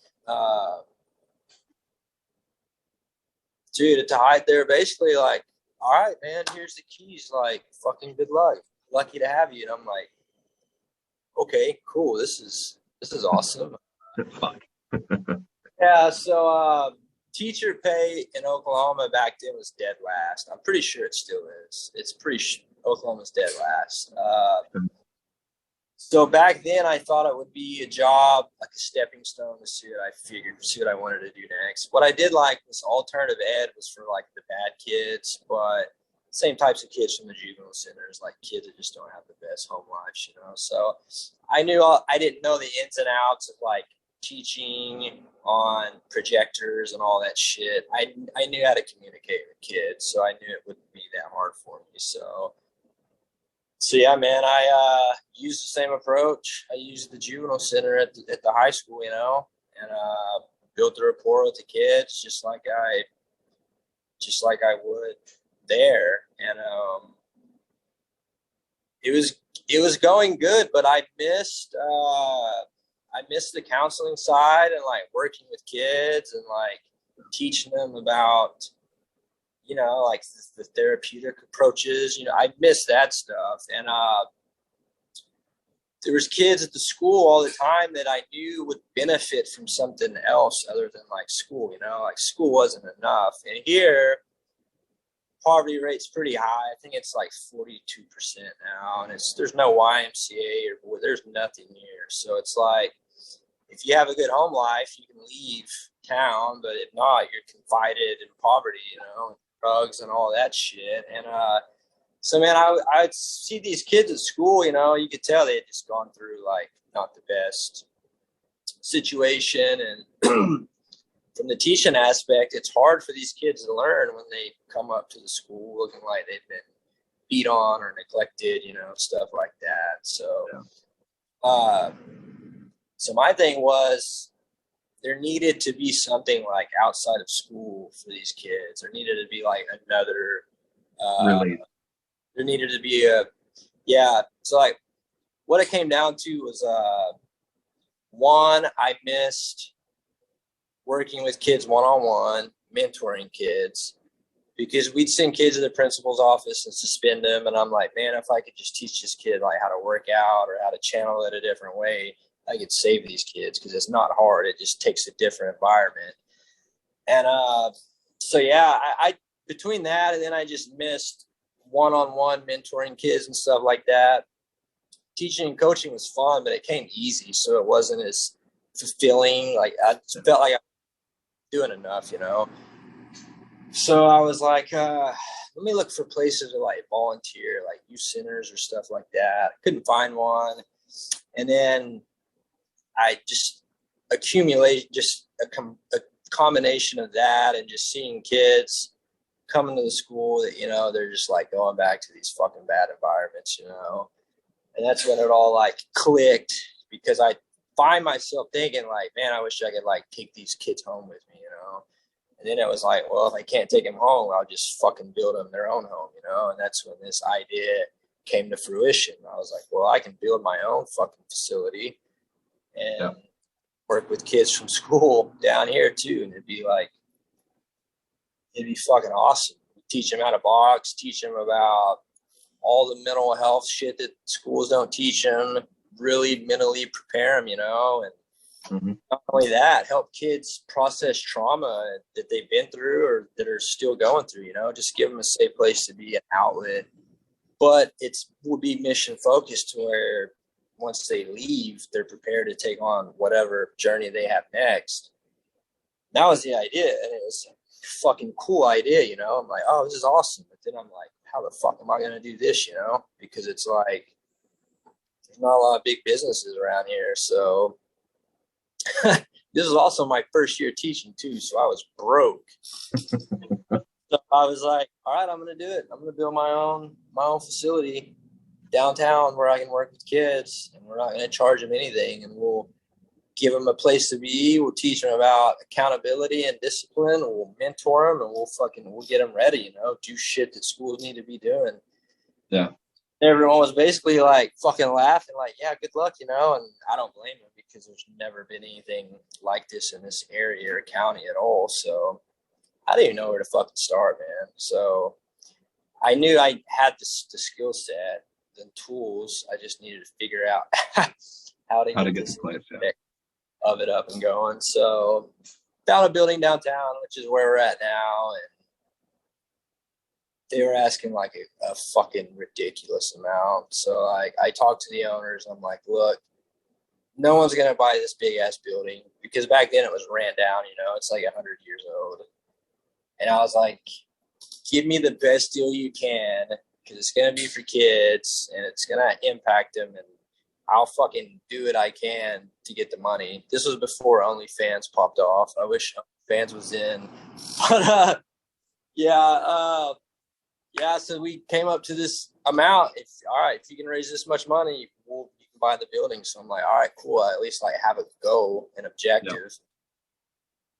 dude, to hide, they're basically like, all right, man, here's the keys. Like, fucking good luck. Lucky to have you. And I'm like, okay, cool. This is awesome. Fuck. Yeah. So teacher pay in Oklahoma back then was dead last. I'm pretty sure it still is. Oklahoma's dead last. So back then, I thought it would be a job, like a stepping stone to see what I wanted to do next. What I did like was alternative ed was for like the bad kids, but same types of kids from the juvenile centers, like kids that just don't have the best home lives. So I didn't know the ins and outs of like teaching on projectors and all that shit. I knew how to communicate with kids, so I knew it wouldn't be that hard for me. So yeah, man, I used the same approach. I used the juvenile center at the high school, and built a rapport with the kids just like I would there. And it was going good, but I missed the counseling side and like working with kids and like teaching them about, you know, like the therapeutic approaches. You know, I missed that stuff. And there was kids at the school all the time that I knew would benefit from something else other than like school. You know, like school wasn't enough. And here, poverty rate's pretty high. I think it's like 42% now, and there's no YMCA or there's nothing here. So it's like, if you have a good home life, you can leave town, but if not, you're confided in poverty, you know, drugs and all that shit. And so, man, I'd see these kids at school, you know, you could tell they had just gone through like not the best situation. And from the teaching aspect, it's hard for these kids to learn when they come up to the school looking like they've been beat on or neglected, you know, stuff like that. So, so my thing was there needed to be something like outside of school for these kids. There needed to be like another, Really? there needed to be So like what it came down to was, one, I missed working with kids one-on-one, mentoring kids, because we'd send kids to the principal's office and suspend them. And I'm like, man, if I could just teach this kid like how to work out or how to channel it a different way, I could save these kids, because it's not hard. It just takes a different environment. And so, yeah, I between that and then I just missed one-on-one mentoring kids and stuff like that. Teaching and coaching was fun, but it came easy, so it wasn't as fulfilling. Like I felt like I was doing enough, you know. So I was like, let me look for places to like volunteer, like youth centers or stuff like that. I couldn't find one. And then I just accumulate just a combination of that and just seeing kids coming to the school that, you know, they're just like going back to these fucking bad environments, you know. And that's when it all like clicked, because I find myself thinking like, man, I wish I could like take these kids home with me, you know. And then it was like, well, if I can't take them home, I'll just fucking build them their own home, you know. And that's when this idea came to fruition. I was like, well, I can build my own fucking facility and work with kids from school down here too. And it'd be fucking awesome. Teach them how to box, teach them about all the mental health shit that schools don't teach them, really mentally prepare them, you know. And not only that, help kids process trauma that they've been through or that are still going through, you know, just give them a safe place to be, an outlet. But it would be mission focused to where once they leave, they're prepared to take on whatever journey they have next. That was the idea. And it was a fucking cool idea, you know. I'm like, oh, this is awesome. But then I'm like, how the fuck am I going to do this, you know? Because it's like, there's not a lot of big businesses around here. So this is also my first year teaching too. So I was broke. So I was like, all right, I'm going to do it. I'm going to build my own facility downtown where I can work with kids, and we're not going to charge them anything. And we'll give them a place to be. We'll teach them about accountability and discipline. And we'll mentor them, and we'll get them ready, you know, do shit that schools need to be doing. Yeah. Everyone was basically like fucking laughing, like, yeah, good luck, you know. And I don't blame them, because there's never been anything like this in this area or county at all. So I didn't even know where to fucking start, man. So I knew I had the skill set and tools. I just needed to figure out how to get this place of it up and going. So found a building downtown, which is where we're at now, and they were asking like a fucking ridiculous amount. So like I talked to the owners. I'm like, look, no one's gonna buy this big ass building, because back then it was ran down. You know, it's like 100 years old. And I was like, give me the best deal you can, because it's going to be for kids and it's going to impact them. And I'll fucking do what I can to get the money. This was before OnlyFans popped off. I wish OnlyFans was in. But, so we came up to this amount. If you can raise this much money, you can buy the building. So I'm like, all right, cool. I at least like have a goal, an objective. Yep.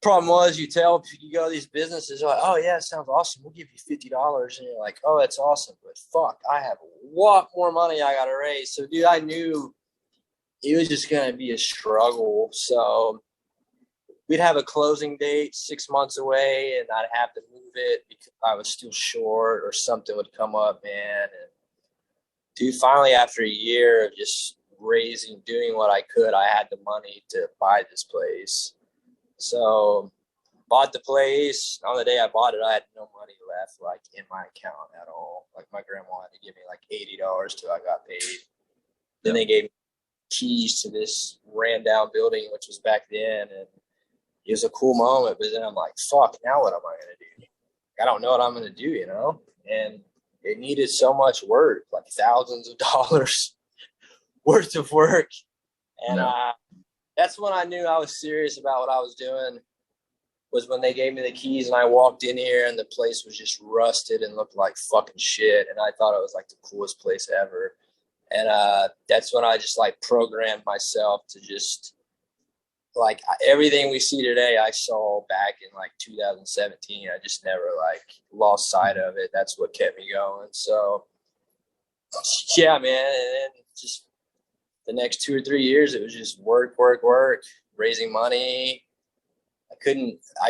Problem was, you go to these businesses, like, oh yeah, it sounds awesome. We'll give you $50, and you're like, oh, that's awesome, but fuck, I have a lot more money I gotta raise. So, dude, I knew it was just gonna be a struggle. So we'd have a closing date 6 months away, and I'd have to move it because I was still short, or something would come up, man. And dude, finally, after a year of just doing what I could, I had the money to buy this place. So bought the place. On the day I bought it, I had no money left, like, in my account at all. Like, my grandma had to give me like $80 till I got paid. Then they gave me keys to this ran down building, which was back then, and it was a cool moment. But then I'm like, fuck, now what am I gonna do? I don't know what I'm gonna do, And it needed so much work, like thousands of dollars worth of work. And that's when I knew I was serious about what I was doing, was when they gave me the keys and I walked in here and the place was just rusted and looked like fucking shit. And I thought it was like the coolest place ever. And that's when I just like programmed myself to just like everything we see today, I saw back in like 2017. I just never like lost sight of it. That's what kept me going. So yeah, man. And then just the next 2 or 3 years, it was just work, raising money. I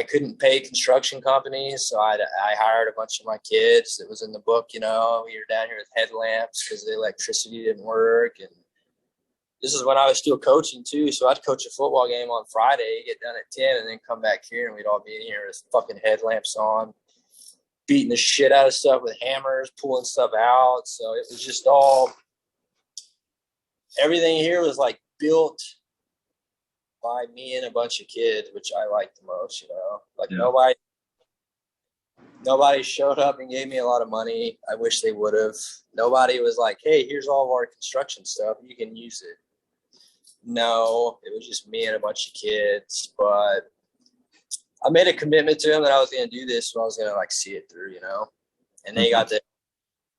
couldn't pay construction companies, so I hired a bunch of my kids. It was in the book, we were down here with headlamps because the electricity didn't work. And this is when I was still coaching too, so I'd coach a football game on Friday, get done at 10, and then come back here, and we'd all be in here with fucking headlamps on, beating the shit out of stuff with hammers, pulling stuff out. So it was just everything here was like built by me and a bunch of kids, which I like the most, Like nobody showed up and gave me a lot of money. I wish they would have. Nobody was like, hey, here's all of our construction stuff, you can use it. No, it was just me and a bunch of kids. But I made a commitment to them that I was going to do this, so I was going to like see it through, And they got to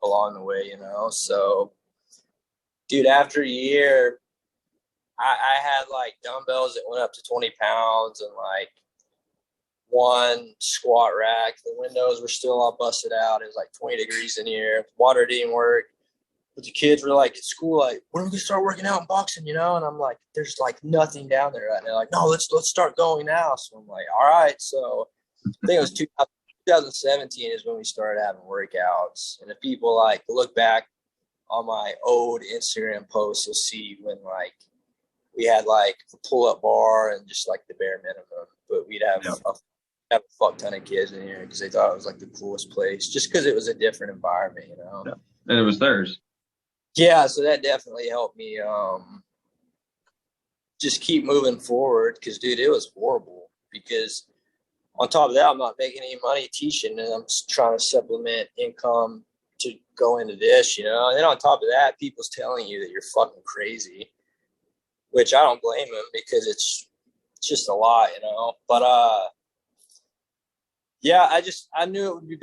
along the way, So, dude, after a year, I had like dumbbells that went up to 20 pounds and like one squat rack. The windows were still all busted out. It was like 20 degrees in here. Water didn't work. But the kids were like at school, like, when are we gonna start working out and boxing, And I'm like, there's like nothing down there right now. Like, no, let's start going now. So I'm like, all right. So I think it was 2017 is when we started having workouts. And if people like look back on my old Instagram posts, you'll see when like we had like a pull-up bar and just like the bare minimum, but we'd have a fuck ton of kids in here because they thought it was like the coolest place, just because it was a different environment, Yeah. And it was theirs. Yeah, so that definitely helped me just keep moving forward, because, dude, it was horrible. Because on top of that, I'm not making any money teaching, and I'm just trying to supplement income to go into this, And then on top of that, people's telling you that you're fucking crazy, which I don't blame them, because it's just a lot, But yeah, I knew it would be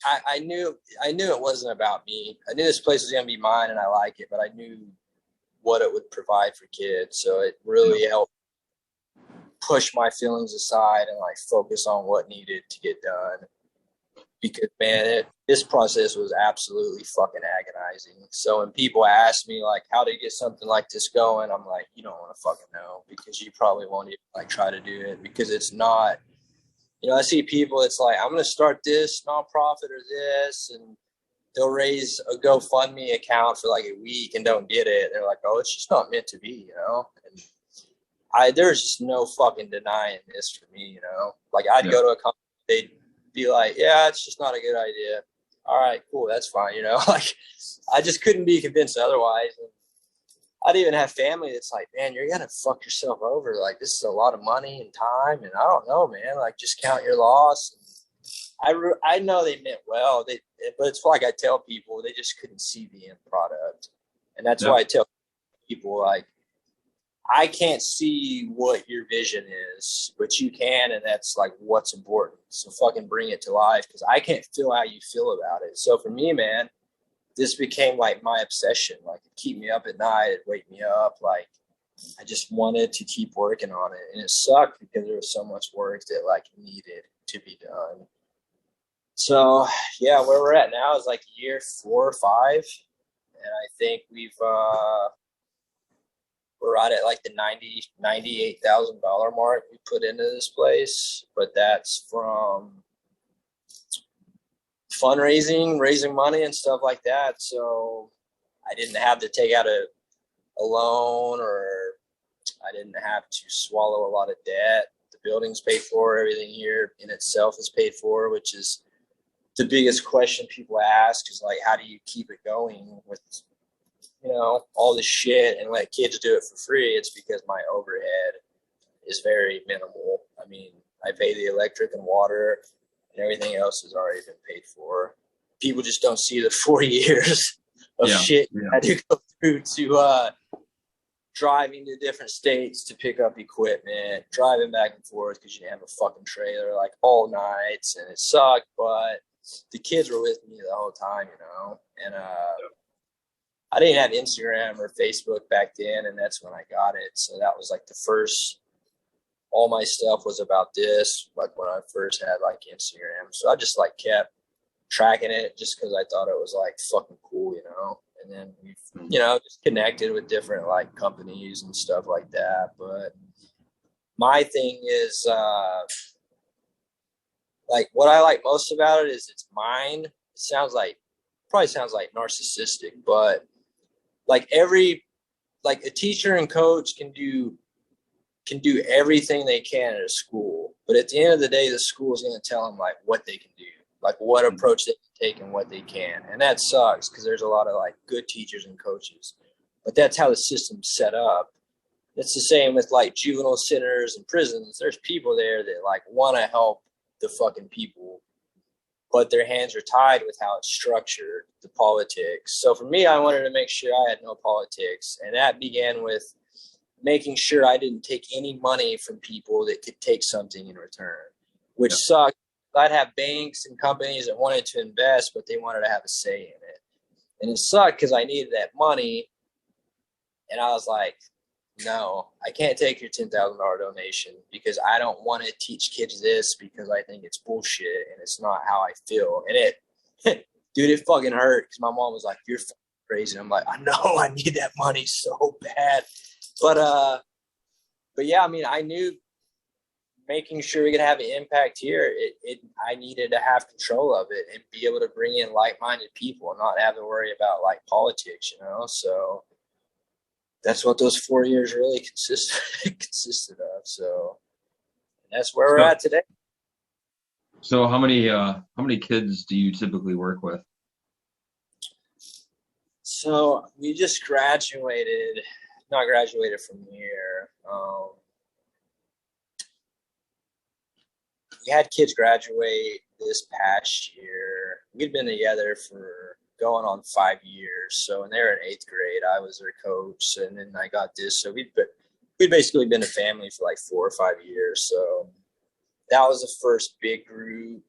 I knew it wasn't about me. I knew this place was gonna be mine, and I like it, but I knew what it would provide for kids. So it really helped push my feelings aside and like focus on what needed to get done. Because, man, this process was absolutely fucking agonizing. So when people ask me like how to get something like this going, I'm like, you don't want to fucking know, because you probably won't even like try to do it, because it's not. I see people, it's like, I'm going to start this nonprofit or this, and they'll raise a GoFundMe account for like a week and don't get it. They're like, oh, it's just not meant to be, And there's just no fucking denying this for me, Like, I'd go to a company, they'd be like, yeah, it's just not a good idea. All right, cool, that's fine, Like, I just couldn't be convinced otherwise. And I'd even have family that's like, man, you're going to fuck yourself over. Like, this is a lot of money and time. And I don't know, man, like, just count your loss. And I know they meant well, but it's like I tell people, they just couldn't see the end product. And that's why I tell people, like, I can't see what your vision is, but you can, and that's like what's important. So fucking bring it to life, because I can't feel how you feel about it. So for me, man, this became like my obsession. Like, it'd keep me up at night, it'd wake me up. Like, I just wanted to keep working on it, and it sucked because there was so much work that like needed to be done. So yeah, where we're at now is like year 4 or 5, and I think we're right at like the $98,000 mark we put into this place, but that's from fundraising, raising money, and stuff like that. So I didn't have to take out a loan, or I didn't have to swallow a lot of debt. The building's paid for. Everything here in itself is paid for, which is the biggest question people ask is like, how do you keep it going with, all this shit and let kids do it for free? It's because my overhead is very minimal. I mean, I pay the electric and water, and everything else has already been paid for. People just don't see the 4 years of shit I had to go through to driving to different states to pick up equipment, driving back and forth because you didn't have a fucking trailer like all nights, and it sucked, but the kids were with me the whole time, and I didn't have Instagram or Facebook back then, and that's when I got it. So that was like the first, all my stuff was about this, like when I first had like Instagram. So I just like kept tracking it just because I thought it was like fucking cool, and then we've, just connected with different like companies and stuff like that. But my thing is, like what I like most about it is it's mine. It probably sounds like narcissistic, but like a teacher and coach can do everything they can at a school, but at the end of the day, the school is going to tell them like what they can do, like what approach they can take and what they can. And that sucks because there's a lot of like good teachers and coaches, but that's how the system's set up. It's the same with like juvenile centers and prisons. There's people there that like want to help the fucking people, but their hands are tied with how it's structured, the politics. So for me, I wanted to make sure I had no politics. And that began with making sure I didn't take any money from people that could take something in return, which sucked. I'd have banks and companies that wanted to invest, but they wanted to have a say in it. And it sucked because I needed that money. And I was like, no, I can't take your $10,000 donation because I don't want to teach kids this because I think it's bullshit and it's not how I feel. And it fucking hurt because my mom was like, you're fucking crazy. And I'm like, I know, I need that money so bad. But yeah, I mean, I knew making sure we could have an impact here, I needed to have control of it and be able to bring in like-minded people and not have to worry about like politics, So that's what those 4 years really consisted of. So that's where we're at today. So how many kids do you typically work with? So we just not graduated from here. We had kids graduate this past year. We'd been together for going on 5 years. So when they were in 8th grade, I was their coach, and then I got this. So we'd basically been a family for like 4 or 5 years. So that was the first big group.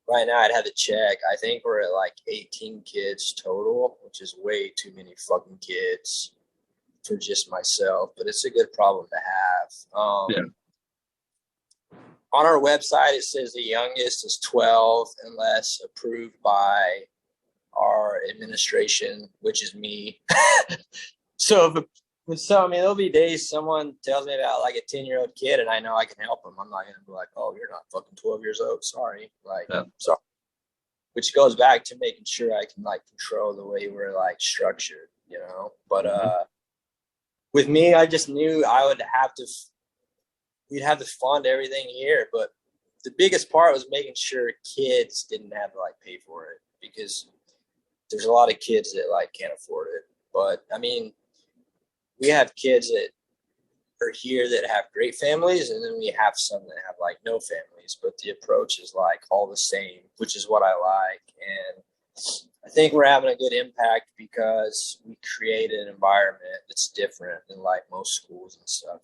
Right now, I'd have to check. I think we're at like 18 kids total, which is way too many fucking kids for just myself. But it's a good problem to have. On our website, it says the youngest is 12 unless approved by our administration, which is me. So there'll be days someone tells me about like a 10-year-old kid and I know I can help them. I'm not going to be like, oh, you're not fucking 12 years old. Sorry. Sorry. Which goes back to making sure I can like control the way we're like structured, But with me, I just knew we'd have to fund everything here. But the biggest part was making sure kids didn't have to like pay for it because there's a lot of kids that like can't afford it. But I mean, we have kids that are here that have great families, and then we have some that have like no families, but the approach is like all the same, which is what I like. And I think we're having a good impact because we create an environment that's different than like most schools and stuff,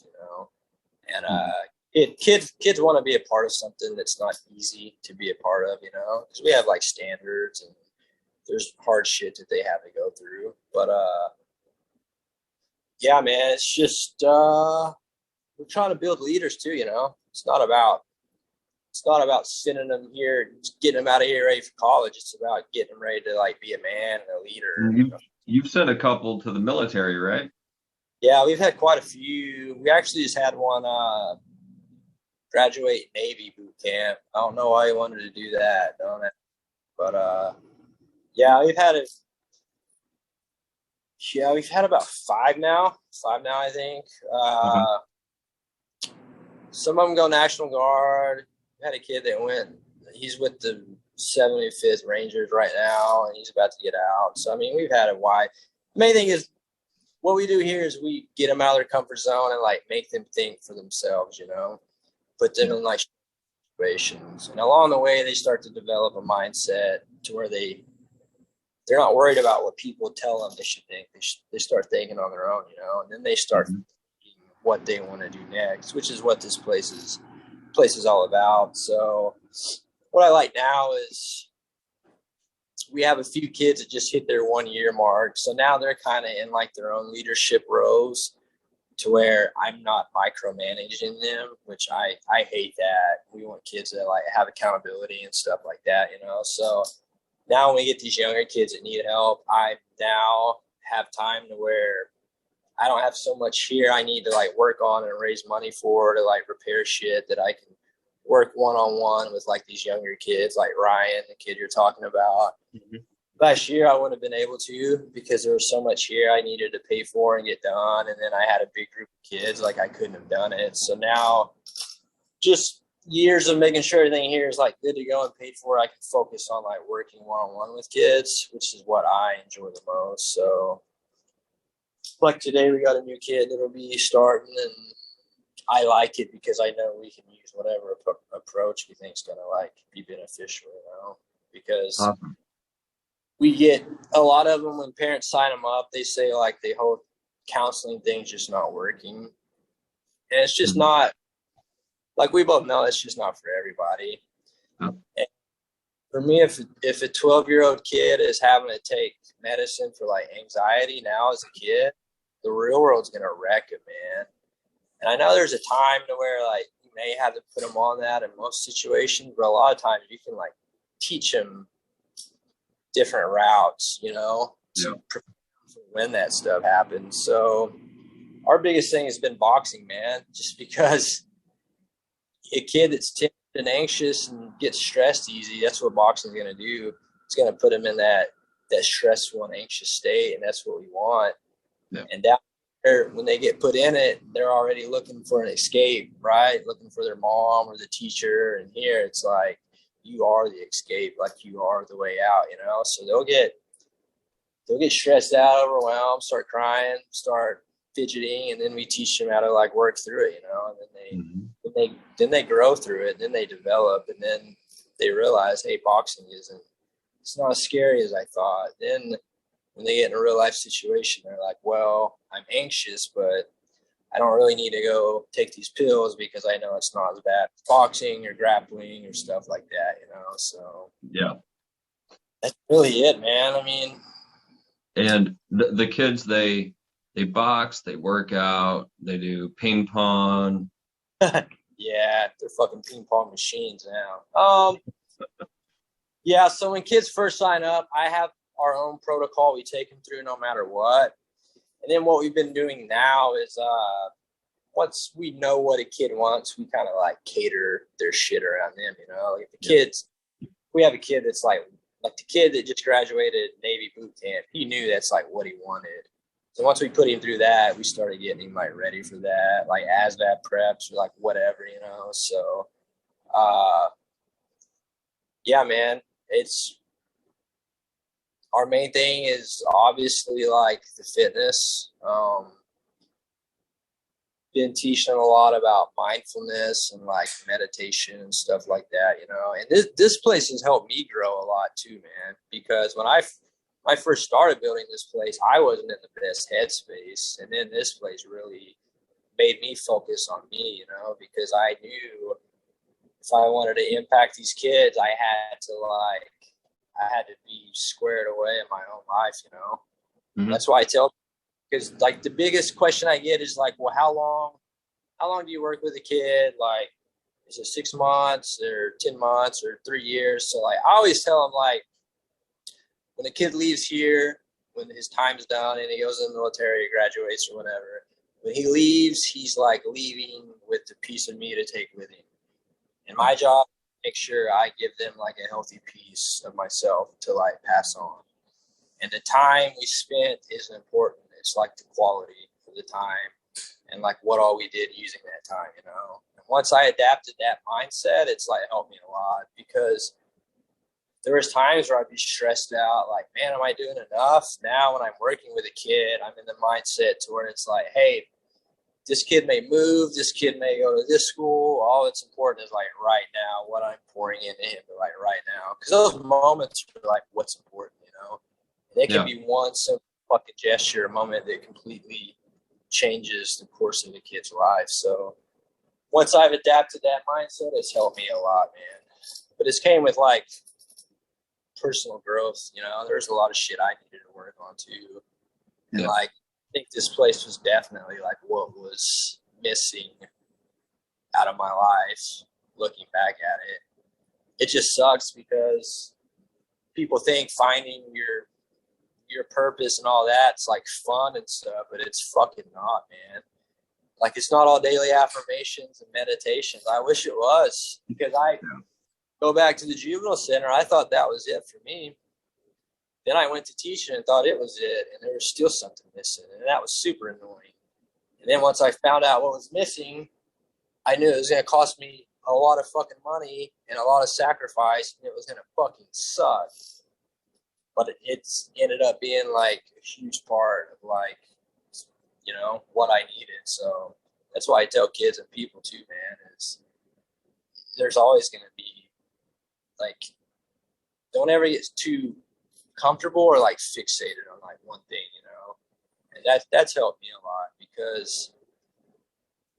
And kids want to be a part of something that's not easy to be a part of, because we have like standards and there's hard shit that they have to go through. But Yeah, man, it's just we're trying to build leaders too. It's not about sending them here, getting them out of here ready for college. It's about getting them ready to like be a man and a leader. And you've sent a couple to the military, right? Yeah, we've had quite a few. We actually just had one graduate Navy boot camp. I don't know why he wanted to do that, don't it? But yeah, we've had about five now. Five now, I think. Okay. Some of them go National Guard. We had a kid that went. He's with the 75th Rangers right now, and he's about to get out. So I mean, we've had a wide. The main thing is what we do here is we get them out of their comfort zone and like make them think for themselves. Put them Yeah. in like situations, and along the way they start to develop a mindset to where they're not worried about what people tell them they should think. They start thinking on their own, and then they start Mhm. thinking what they want to do next, which is what this place is all about. So what I like now is we have a few kids that just hit their 1 year mark. So now they're kind of in like their own leadership roles to where I'm not micromanaging them, which I hate that. We want kids that like have accountability and stuff like that. So now when we get these younger kids that need help, I now have time to where I don't have so much here I need to like work on and raise money for to like repair shit that I can work one on one with like these younger kids like Ryan, the kid you're talking about. Mhm. Last year I wouldn't have been able to because there was so much here I needed to pay for and get done, and then I had a big group of kids, like I couldn't have done it. So now just years of making sure everything here is like good to go and paid for, I can focus on like working one on one with kids, which is what I enjoy the most. So like today we got a new kid that'll be starting, and I like it because I know we can use whatever approach we think is going to like be beneficial. Because Awesome. we get a lot of them when parents sign them up, they say like the whole counseling thing's just not working. And it's just Mhm. not, like we both know, it's just not for everybody. Yeah. And for me, if a 12-year-old kid is having to take medicine for like anxiety now as a kid, the real world's going to wreck it, man. And I know there's a time to where like you may have to put them on that in most situations, but a lot of times you can like teach them different routes, Yeah. to prepare for when that stuff happens. So our biggest thing has been boxing, man, just because a kid that's timid and anxious and gets stressed easy, that's what boxing is going to do. It's going to put them in that stressful and anxious state, and that's what we want. Yeah. And down there, when they get put in it, they're already looking for an escape, right? Looking for their mom or the teacher. And here it's like, you are the escape, like you are the way out. So they'll get stressed out, overwhelmed, start crying, start fidgeting, and then we teach them how to like work through it. And then Mhm. they grow through it, and then they develop, and then they realize, hey, boxing it's not as scary as I thought. Then when they get in a real life situation, they're like, well, I'm anxious, but I don't really need to go take these pills because I know it's not as bad as boxing or grappling or stuff like that. So Yeah. that's really it, man. I mean, And the kids, they box, they work out, they do ping pong. yeah, they're fucking ping pong machines now. Yeah, so when kids first sign up, I have our own protocol we take them through no matter what. And then what we've been doing now is once we know what a kid wants, we kind of like cater their shit around them. Like the Yeah. kids, we have a kid that's like the kid that just graduated Navy boot camp. He knew that's like what he wanted. So once we put him through that, we started getting him like ready for that, like ASVAB preps or like whatever. So uh yeah, man, it's our main thing is obviously like the fitness. Been teaching a lot about mindfulness and like meditation and stuff like that. And this place has helped me grow a lot too, man, because when I first started building this place, I wasn't in the best headspace, and then this place really made me focus on me, because I knew if I wanted to impact these kids, I had to be squared away in my own life. Mhm. That's why I tell Because like the biggest question I get is like, well, how long do you work with a kid? Like, is it 6 months or 10 months or 3 years? So like, I always tell them like, when a kid leaves here, when his time's done and he goes in the military, graduates or whatever, when he leaves, he's like leaving with a piece of me to take with him. And my job is to make sure I give them like a healthy piece of myself to like pass on. And the time we spent isn't important. It's like the quality of the time and like what all we did using that time, you know. And once I adapted that mindset, it's like helped me a lot, because there was times where I'd be stressed out, like, man, am I doing enough? Now when I'm working with a kid, I'm in the mindset to where it's like, hey, this kid may move, this kid may go to this school. All that's important is like right now, what I'm pouring into him, like right now. Because those moments are like what's important, you know. And it can be one simple fucking gesture, a moment that completely changes the course of the kid's life. So once I've adapted that mindset, it's helped me a lot, man. But it's came with like personal growth, you know. There's a lot of shit I needed to work on too. And like, I think this place was definitely like what was missing out of my life looking back at it. It just sucks because people think finding your purpose and all that's like fun and stuff, but it's fucking not, man. Like, it's not all daily affirmations and meditations. I wish it was, because I go back to the juvenile center. I thought that was it for me. Then I went to teaching and thought it was it, and there was still something missing, and that was super annoying. And then once I found out what was missing, I knew it was going to cost me a lot of fucking money and a lot of sacrifice, and it was going to fucking suck. But it's ended up being like a huge part of like, you know, what I needed. So that's why I tell kids and people too, man, is there's always going to be like, don't ever get too comfortable or like fixated on like one thing, you know. And that's helped me a lot, because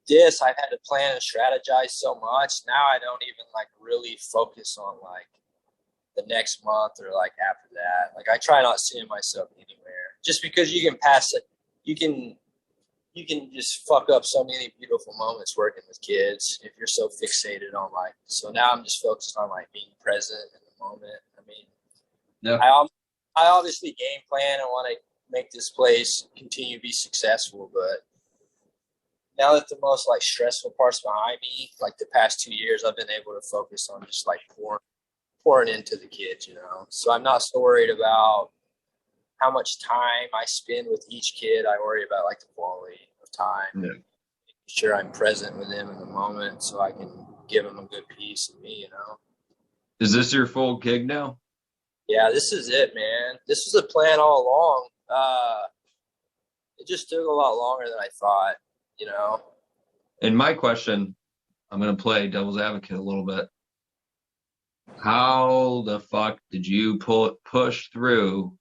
I've had to plan and strategize so much. Now I don't even like really focus on like the next month or like after that. Like, I try not seeing myself anywhere, just because you can pass it. You can just fuck up so many beautiful moments working with kids if you're so fixated on like. So now I'm just focused on like being present in the moment. I mean, I obviously game plan and want to make this place continue to be successful, but now that the most like stressful parts behind me, like the past 2 years, I've been able to focus on just like pouring into the kids, you know. So I'm not so worried about how much time I spend with each kid. I worry about like the quality of time. Making sure I'm present with them in the moment so I can give them a good piece of me, you know. Is this your full gig now? Yeah, this is it, man. This was the plan all along. It just took a lot longer than I thought, you know. And my question, I'm going to play devil's advocate a little bit. How the fuck did you push through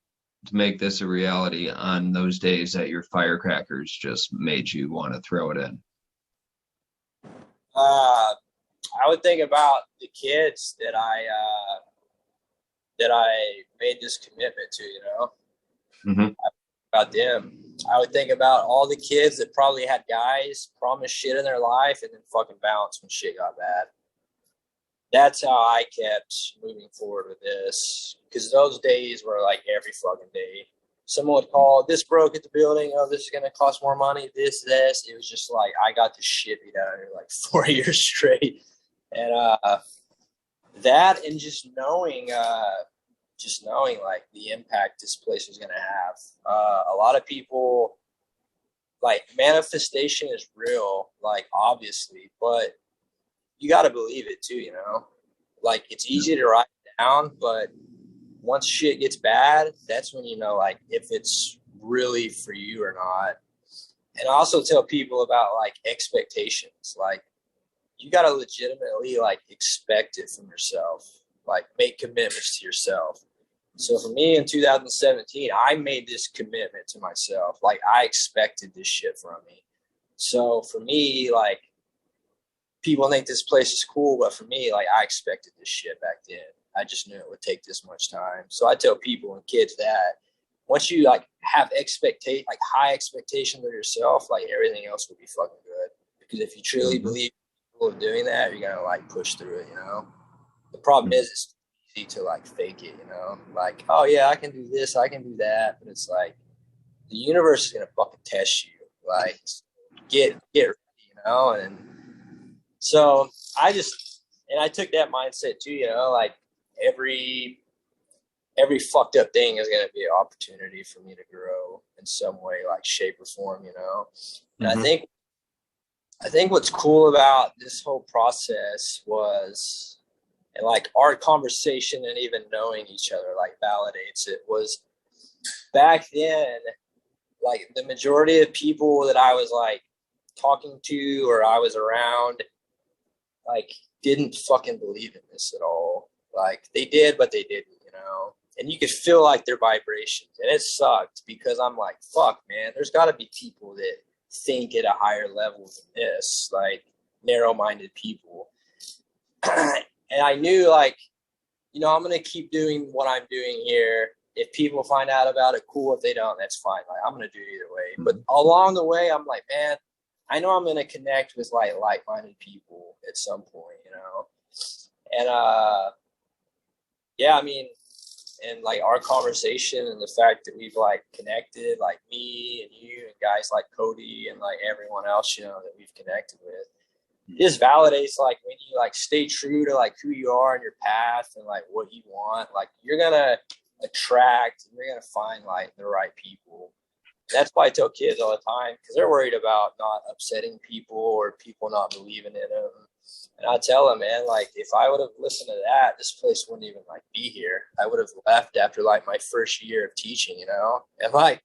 to make this a reality on those days that your firecrackers just made you want to throw it in? I would think about the kids that I made this commitment to, you know. Mm-hmm. About them. I would think about all the kids that probably had guys promise shit in their life and then fucking bounce when shit got bad. That's how I kept moving forward with this, because those days were like every fucking day. Someone would call, this broke at the building. Oh, this is going to cost more money. This. It was just like, I got the shit beat out of here like 4 years straight. And that, and just knowing like the impact this place was going to have. A lot of people, like, manifestation is real, like, obviously, but you got to believe it too, you know. Like, it's easy to write down, but once shit gets bad, that's when you know, like, if it's really for you or not. And I also tell people about like expectations. Like, you got to legitimately like expect it from yourself, like make commitments to yourself. So for me in 2017, I made this commitment to myself. Like, I expected this shit from me. So for me, like, people think this place is cool, but for me, like, I expected this shit back then. I just knew it would take this much time. So I tell people and kids that. once you like have high expectations of yourself, like everything else will be fucking good. Because if you truly believe of doing that, you're gonna like push through it, you know. The problem is it's easy to like fake it, you know, like, oh yeah, I can do this, I can do that, but it's like the universe is gonna fucking test you, like get ready, you know. And so I took that mindset too, you know, like every fucked up thing is gonna be an opportunity for me to grow in some way, like shape or form, you know. And I think what's cool about this whole process was, and like our conversation and even knowing each other like validates it, was back then, like the majority of people that I was like talking to or I was around, like didn't fucking believe in this at all. Like they did, but they didn't, you know. And you could feel like their vibrations, and it sucked because I'm like, fuck, man, there's got to be people that think at a higher level than this, like narrow-minded people. And I knew, like, you know, I'm going to keep doing what I'm doing here. If people find out about it, cool. If they don't, that's fine. Like, I'm going to do it either way. But along the way, I'm like, man, I know I'm going to connect with like like-minded people at some point, you know? And, yeah, I mean, and like our conversation and the fact that we've like connected, like me and you and guys like Cody and like everyone else, you know, that we've connected with, just validates like when you like stay true to like who you are and your path and like what you want, like you're gonna attract and you're gonna find like the right people. That's why I tell kids all the time, because they're worried about not upsetting people or people not believing in them. And I tell them, man, like if I would have listened to that, this place wouldn't even like be here. I would have left after like my first year of teaching, you know. And like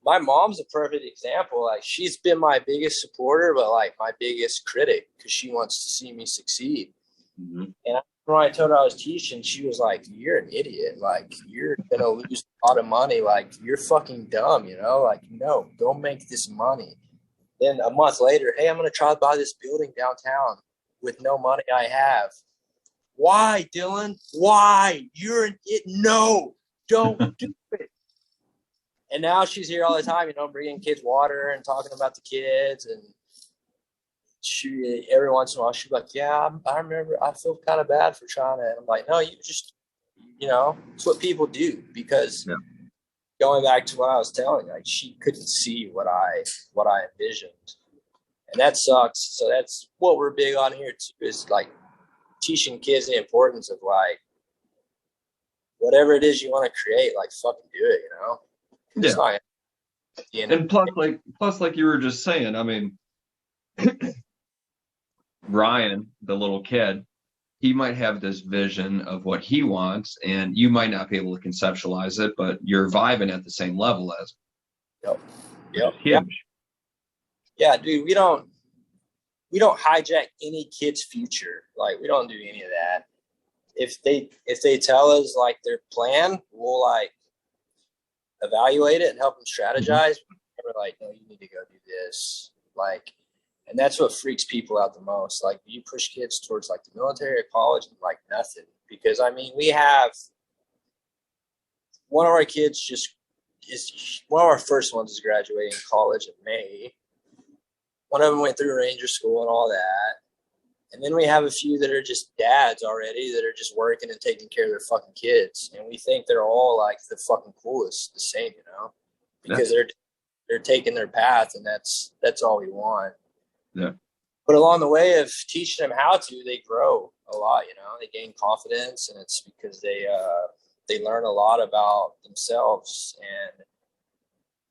my mom's a perfect example. Like she's been my biggest supporter, but like my biggest critic, because she wants to see me succeed. And when I told her I was teaching, she was like, "You're an idiot. Like you're gonna lose a lot of money. Like you're fucking dumb, you know. Like no, go make this money." Then a month later, hey, I'm gonna try to buy this building downtown with no money I have. Why, Dillon? Why? You're an it. No, don't do it. And now she's here all the time, you know, bringing kids water and talking about the kids. And she, every once in a while, she's like, yeah, I remember, I feel kind of bad for trying to. And I'm like, no, you just, you know, it's what people do. Because going back to what I was telling, like she couldn't see what I envisioned. And that sucks. So that's what we're big on here too, is like teaching kids the importance of like whatever it is you want to create, like fucking do it, you know? It's not, and plus like you were just saying, I mean, Ryan, the little kid, he might have this vision of what he wants, and you might not be able to conceptualize it, but you're vibing at the same level as him. Yep. Huge. Yeah, dude, we don't hijack any kid's future. Like we don't do any of that. If they tell us like their plan, we'll like evaluate it and help them strategize. We're like, no, you need to go do this. Like, and that's what freaks people out the most. Like, you push kids towards like the military or college and like nothing. Because I mean, we have one of our kids one of our first ones is graduating college in May. One of them went through Ranger school and all that. And then we have a few that are just dads already that are just working and taking care of their fucking kids. And we think they're all like the fucking coolest, the same, you know, because they're taking their path, and that's all we want. Yeah. But along the way of teaching them how to, they grow a lot, you know, they gain confidence, and it's because they learn a lot about themselves. And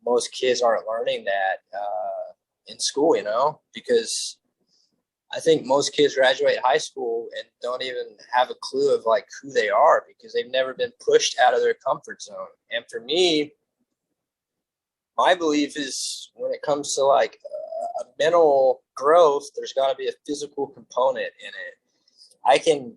most kids aren't learning that in school, you know, because I think most kids graduate high school and don't even have a clue of like who they are, because they've never been pushed out of their comfort zone. And for me, my belief is when it comes to like a mental growth, there's got to be a physical component in it. I can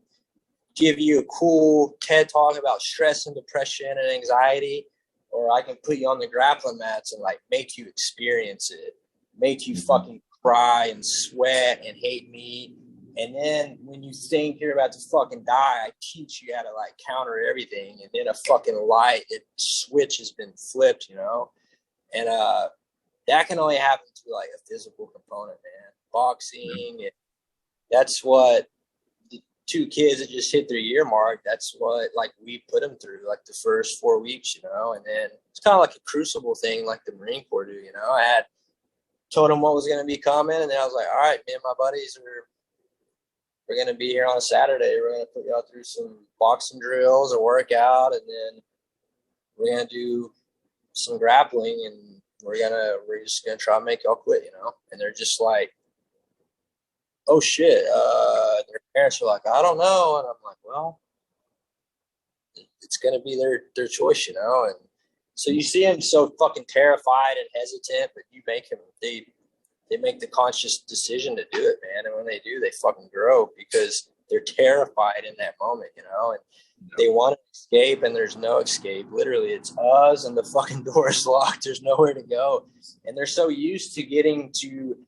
give you a cool TED talk about stress and depression and anxiety, or I can put you on the grappling mats and like make you experience it, make you fucking cry and sweat and hate me And then when you think you're about to fucking die, I teach you how to like counter everything. And then a fucking switch has been flipped, you know? And that can only happen to like a physical component, man. Boxing, that's what the two kids that just hit their year mark, that's what like we put them through like the first 4 weeks, you know? And then it's kind of like a crucible thing like the Marine Corps do, you know? I had told them what was going to be coming. And then I was like, all right, me and my buddies we're going to be here on a Saturday. We're going to put y'all through some boxing drills, a workout, and then we're going to do some grappling, and we're just going to try to make y'all quit, you know? And they're just like, oh shit. Their parents are like, I don't know. And I'm like, well, it's going to be their choice, you know? And so you see them so fucking terrified and hesitant, but you make them, they make the conscious decision to do it, man. And when they do, they fucking grow because they're terrified in that moment, you know? And they want to escape, and there's no escape. Literally, it's us, and the fucking door is locked. There's nowhere to go. And they're so used to getting to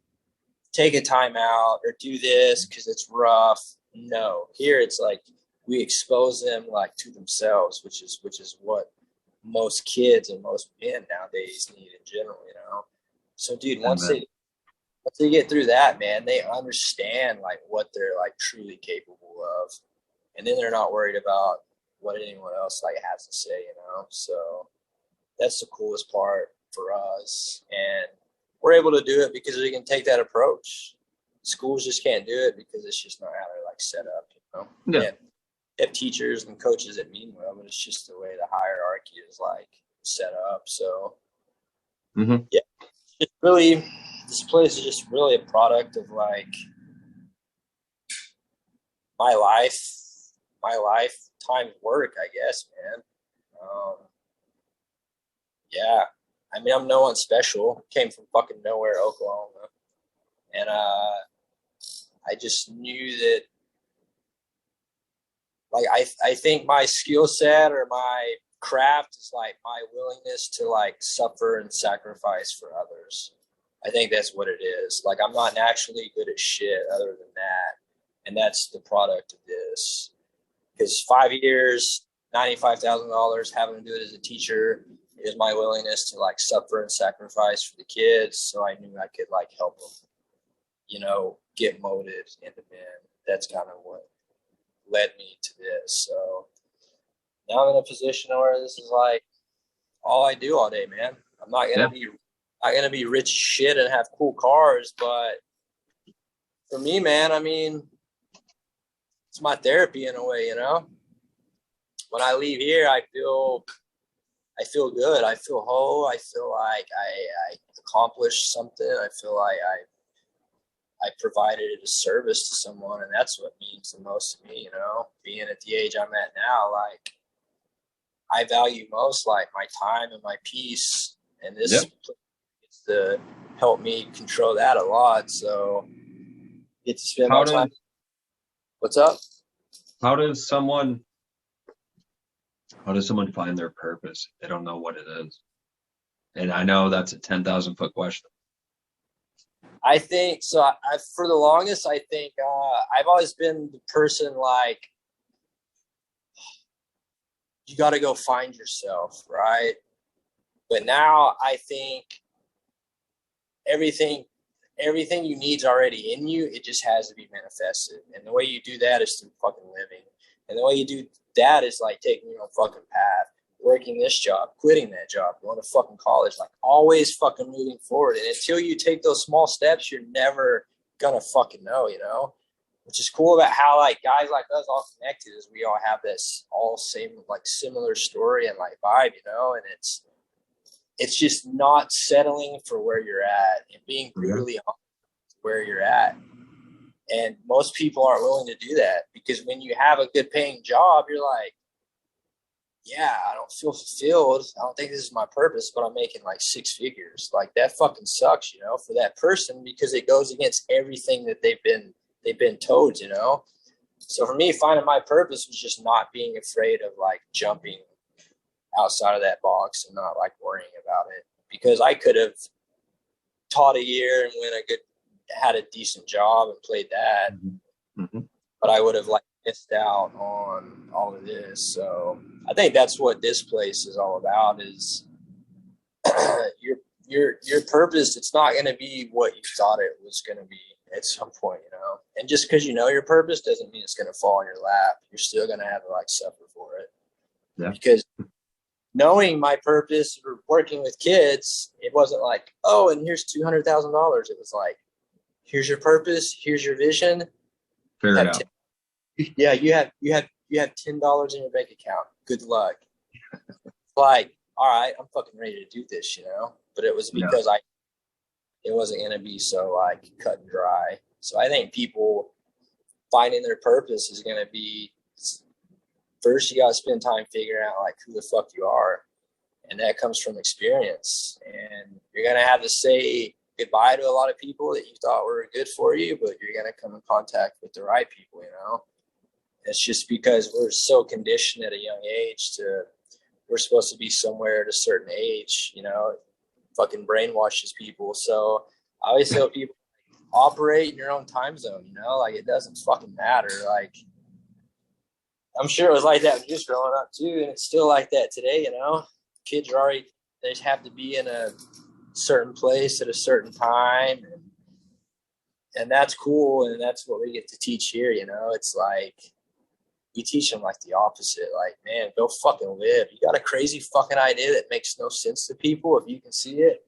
take a time out or do this because it's rough. No, here it's like we expose them like to themselves, which is what most kids and most men nowadays need in general, you know? So, dude, once they get through that, man, they understand like what they're like truly capable of, and then they're not worried about what anyone else like has to say, you know. So that's the coolest part for us, and we're able to do it because we can take that approach. Schools just can't do it because it's just not how they're like set up, you know. Yeah. And they have teachers and coaches that mean well, but it's just the way the hierarchy is like set up. So yeah, it's really, this place is just really a product of like my lifetime work, I guess, man. Yeah, I mean, I'm no one special. Came from fucking nowhere, Oklahoma, and I just knew that. Like, I think my skill set or my craft is like my willingness to like suffer and sacrifice for others. I think that's what it is. Like, I'm not naturally good at shit other than that. And that's the product of this. Because 5 years, $95,000, having to do it as a teacher is my willingness to like suffer and sacrifice for the kids. So I knew I could like help them, you know, get molded into men. That's kind of what led me to this. So now I'm in a position where this is like all I do all day, man. I'm not gonna be rich as shit and have cool cars, but for me, man, I mean, it's my therapy in a way, you know. When I leave here, I feel good. I feel whole. I feel like I accomplished something. I feel like I provided a service to someone, and that's what means the most to me, you know. Being at the age I'm at now, like, I value most like my time and my peace, and this gets to help me control that a lot. So get to spend more time. What's up? How does someone find their purpose? They don't know what it is. And I know that's a 10,000-foot question. I think so. For the longest, I think I've always been the person like, you got to go find yourself, right? But now I think everything you need is already in you. It just has to be manifested. And the way you do that is through fucking living. And the way you do that is like taking your own fucking path, working this job, quitting that job, going to fucking college, like always fucking moving forward. And until you take those small steps, you're never gonna fucking know, you know? Which is cool about how like guys like us all connected is we all have this all same like similar story and like vibe, you know? And it's just not settling for where you're at and being brutally honest where you're at. And most people aren't willing to do that because when you have a good paying job, you're like, yeah, I don't feel fulfilled. I don't think this is my purpose, but I'm making like 6 figures. Like, that fucking sucks, you know, for that person, because it goes against everything that they've been told, you know? So for me, finding my purpose was just not being afraid of like jumping outside of that box and not like worrying about it, because I could have taught a year and had a decent job and played that. Mhm. but I would have like missed out on all of this. So I think that's what this place is all about is your your purpose. It's not going to be what you thought it was going to be at some point, you know. And just because you know your purpose doesn't mean it's going to fall in your lap. You're still going to have to like suffer for it Yeah. because knowing my purpose for working with kids, it wasn't like, oh, and here's $200,000. It was like, here's your purpose, here's your vision. You Figure it have out. yeah, you have $10 in your bank account. Good luck. Like, all right, I'm fucking ready to do this, you know. But it was Yeah. because it wasn't gonna be so like cut and dry. So I think people finding their purpose is gonna be first you gotta spend time figuring out like who the fuck you are. And that comes from experience. And you're gonna have to say goodbye to a lot of people that you thought were good for you, but you're gonna come in contact with the right people, you know. It's just because we're so conditioned at a young age to we're supposed to be somewhere at a certain age, you know, it fucking brainwashes people. So I always tell people operate in your own time zone, you know, like it doesn't fucking matter. Like I'm sure it was like that when you was growing up too, and it's still like that today, you know. Kids are already they have to be in a certain place at a certain time and that's cool and that's what we get to teach here, you know. It's like you teach them like the opposite. Like, man, go fucking live. You got a crazy fucking idea that makes no sense to people. If you can see it,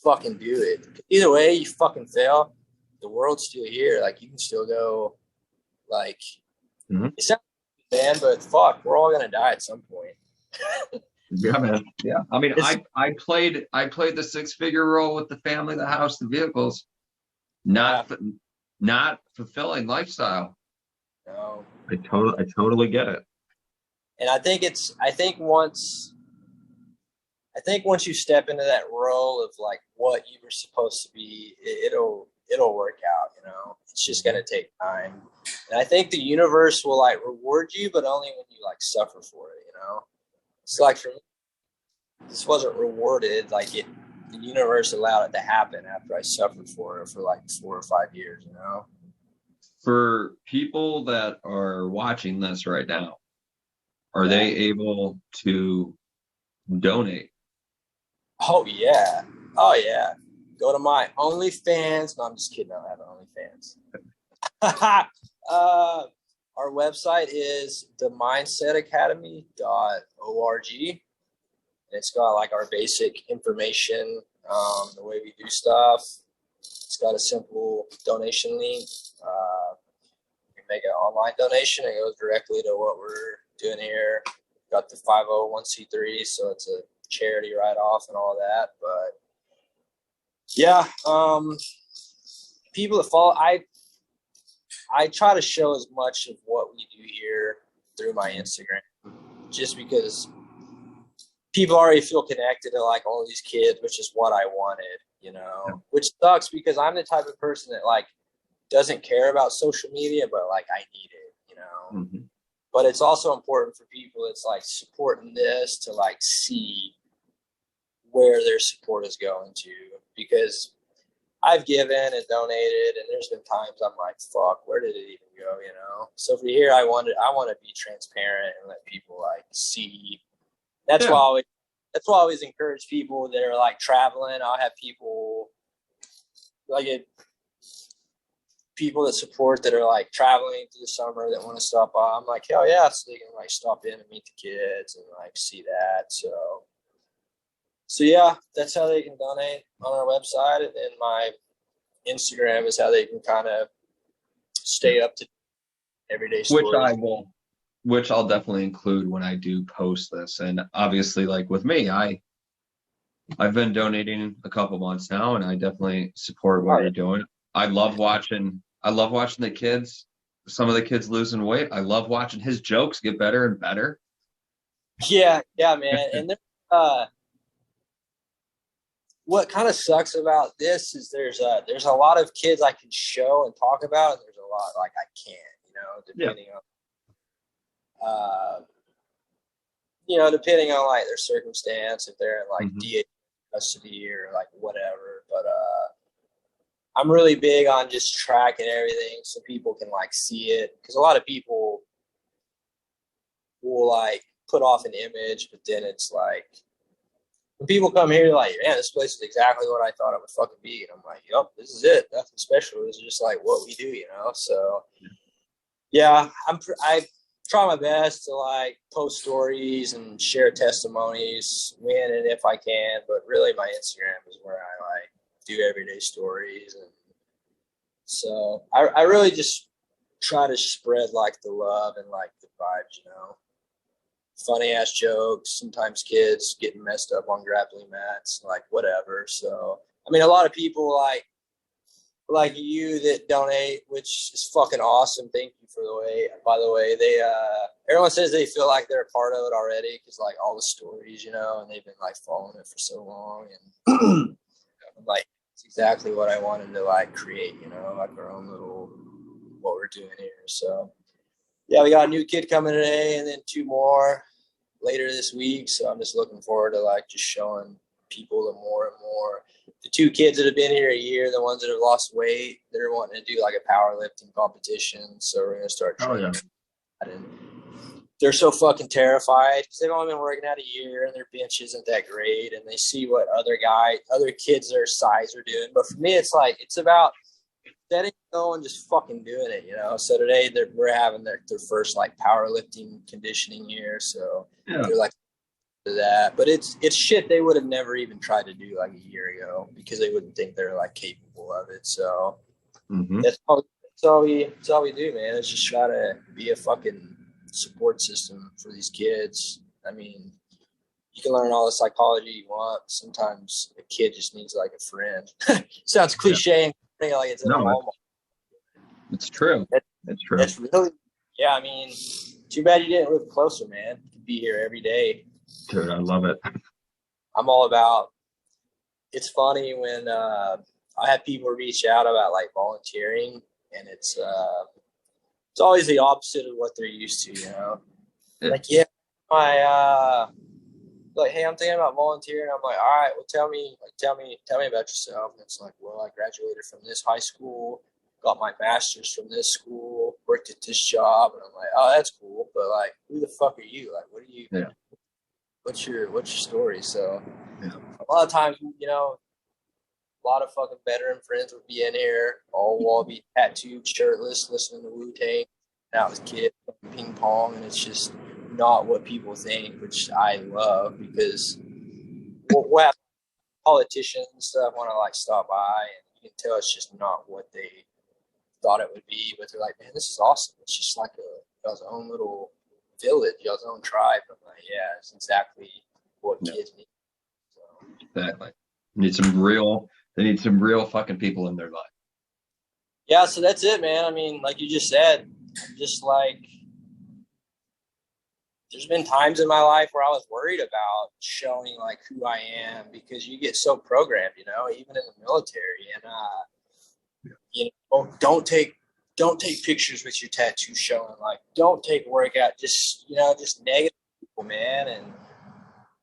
fucking do it. Either way, you fucking fail. The world's still here. Like, you can still go. Like, Mhm. it sounds bad, but fuck, we're all gonna die at some point. Yeah, man. Yeah. I mean, It's I played the six-figure role with the family, the house, the vehicles, not not fulfilling lifestyle. no. I totally get it. And I think once you step into that role of like what you were supposed to be, it'll work out. You know, it's just gonna take time. And I think the universe will like reward you, but only when you like suffer for it. You know, it's like for me, this wasn't rewarded. Like the universe allowed it to happen after I suffered for it for like 4 or 5 years. You know. For people that are watching this right now, are Yeah. they able to donate? Oh yeah. Oh yeah. Go to my OnlyFans. No, I'm just kidding. I don't have an OnlyFans. Our website is themindsetacademy.org. It's got like our basic information, the way we do stuff. It's got a simple donation link. You can make an online donation. It goes directly to what we're doing here. Got the 501c3, so it's a charity write-off and all that. But yeah, people that follow, I try to show as much of what we do here through my Instagram, just because people already feel connected to like all these kids, which is what I wanted, you know, which sucks because I'm the type of person that like doesn't care about social media, but like I need it, you know. Mhm. But it's also important for people that's like supporting this to like see where their support is going to because I've given and donated, and there's been times I'm like, "Fuck, where did it even go?" You know. So for here, I want to be transparent and let people like see. That's Yeah. why I always, that's why I always encourage people that are like traveling. I'll have people like people that support that are like traveling through the summer that want to stop by. I'm like, hell yeah, so they can like stop in and meet the kids and like see that. So yeah, that's how they can donate on our website, and then my Instagram is how they can kind of stay up to everyday Which stories. I will, which I'll definitely include when I do post this. And obviously, like with me, I've been donating a couple months now, and I definitely support what Oh you're doing. I love watching the kids. Some of the kids losing weight. I love watching his jokes get better and better. yeah, man. And what kind of sucks about this is there's a lot of kids I can show and talk about, and there's a lot like I can't, you know, Yeah. depending on like their circumstance, if they're in like Mhm. DA custody or like whatever. But I'm really big on just tracking everything so people can like see it, because a lot of people will like put off an image, but then it's like when people come here, they're like, man, this place is exactly what I thought it would fucking be, and I'm like, yep, this is it. Nothing special. This is just like what we do, you know. So yeah, I try my best to like post stories and share testimonies when and if I can, but really my Instagram is where I like do everyday stories, and so I really just try to spread like the love and like the vibes, you know. Funny ass jokes, sometimes kids getting messed up on grappling mats, like whatever. So I mean, a lot of people like you that donate, which is fucking awesome. Thank you for the way. By the way, they everyone says they feel like they're a part of it already because like all the stories, you know, and they've been like following it for so long, and like it's exactly what I wanted to like create, you know, like our own little what we're doing here. So yeah, we got a new kid coming today, and then two more later this week. So I'm just looking forward to like just showing people the more and more. The two kids that have been here a year, the ones that have lost weight, they're wanting to do like a powerlifting competition. So we're gonna start training. Oh, yeah. And they're so fucking terrified because they've only been working out a year and their bench isn't that great, and they see what other kids their size are doing. But for me, it's like it's about setting go and just fucking doing it, you know. So today we're having their first like powerlifting conditioning year, so yeah. They're like that, but it's shit they would have never even tried to do like a year ago because they wouldn't think they're like capable of it. So that's all we do, man. It's just try to be a fucking support system for these kids. I mean, you can learn all the psychology you want. Sometimes a kid just needs like a friend. Sounds cliche and like it's normal. It's true. It's true. It's really, yeah. I mean, too bad you didn't live closer, man. You could be here every day. Dude, I love it. I'm all about. It's funny when I have people reach out about like volunteering, and it's always the opposite of what they're used to, you know. Yeah. Like, yeah, like, hey, I'm thinking about volunteering. I'm like, all right, well, tell me about yourself. And it's like, well, I graduated from this high school, got my master's from this school, worked at this job, and I'm like, oh, that's cool, but like, who the fuck are you? Like, what are you? Yeah. What's your story? So, yeah. A lot of times, you know, a lot of fucking veteran friends would be in here, all be tattooed, shirtless, listening to Wu-Tang, out with kids, ping pong, and it's just not what people think, which I love because we'll have politicians and stuff want to like stop by, and you can tell it's just not what they thought it would be, but they're like, man, this is awesome. It's just like y'all's own little village, y'all's own tribe. I'm like, yeah, it's exactly what kids need. So. Exactly. They need some real fucking people in their life. Yeah, so that's it, man. I mean, like you just said, just like there's been times in my life where I was worried about showing like who I am because you get so programmed, you know, even in the military. And you know, don't take pictures with your tattoo showing. Like, don't take workout. Just negative people, man. And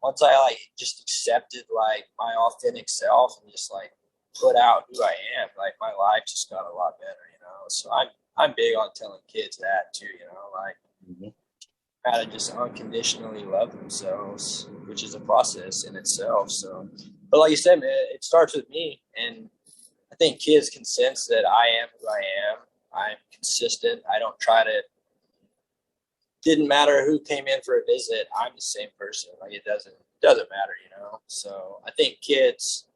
once I like just accepted like my authentic self and just like put out who I am, like my life just got a lot better, you know. So I'm big on telling kids that too, you know, like how to just unconditionally love themselves, which is a process in itself. So, but like you said, man, it starts with me, and I think kids can sense that I am who I am. I'm consistent. I don't try to. Didn't matter who came in for a visit. I'm the same person. Like it doesn't matter, you know. So I think kids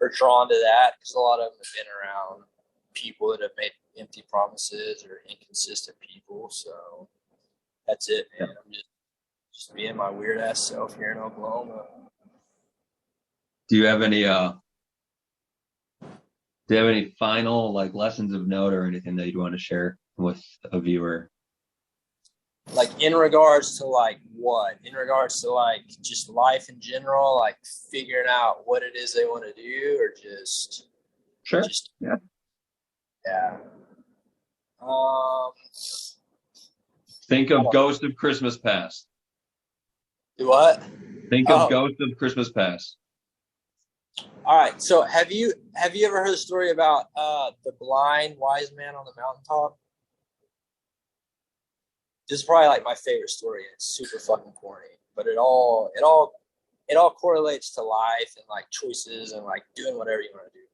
are drawn to that because a lot of them have been around people that have made empty promises or inconsistent people. So that's it, man. I'm just being my weird ass self here in Oklahoma. Do you have any final like lessons of note or anything that you'd want to share with a viewer? Like in regards to like what? In regards to like just life in general, like figuring out what it is they want to do, or just sure. Yeah. Think of Ghost of Christmas Past. Do what? Think of Ghost of Christmas Past. All right. So have you ever heard the story about the blind wise man on the mountaintop? This is probably like my favorite story. It's super fucking corny, but it all correlates to life and like choices and like doing whatever you want to do.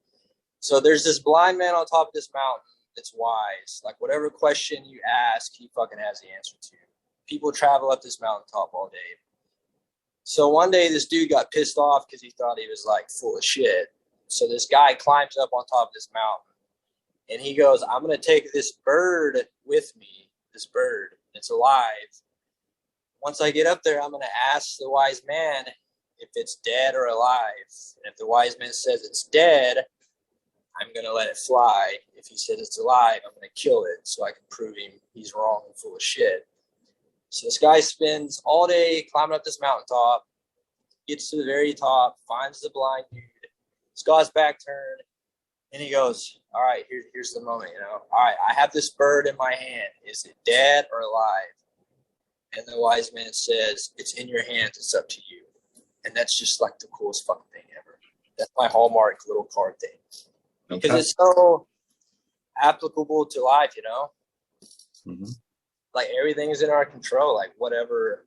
So there's this blind man on top of this mountain that's wise. Like whatever question you ask, he fucking has the answer to. People travel up this mountaintop all day. So one day this dude got pissed off because he thought he was like full of shit. So this guy climbs up on top of this mountain and he goes, I'm going to take this bird with me, this bird. It's alive. Once I get up there, I'm going to ask the wise man if it's dead or alive. And if the wise man says it's dead, I'm going to let it fly. If he says it's alive, I'm going to kill it so I can prove him he's wrong and full of shit. So this guy spends all day climbing up this mountaintop, gets to the very top, finds the blind dude. He's got his back turned, and he goes, all right, here's the moment, All right, I have this bird in my hand. Is it dead or alive? And the wise man says, it's in your hands. It's up to you. And that's just like the coolest fucking thing ever. That's my hallmark little card thing. Because Okay. it's so applicable to life, Mm-hmm. Like everything is in our control. Like whatever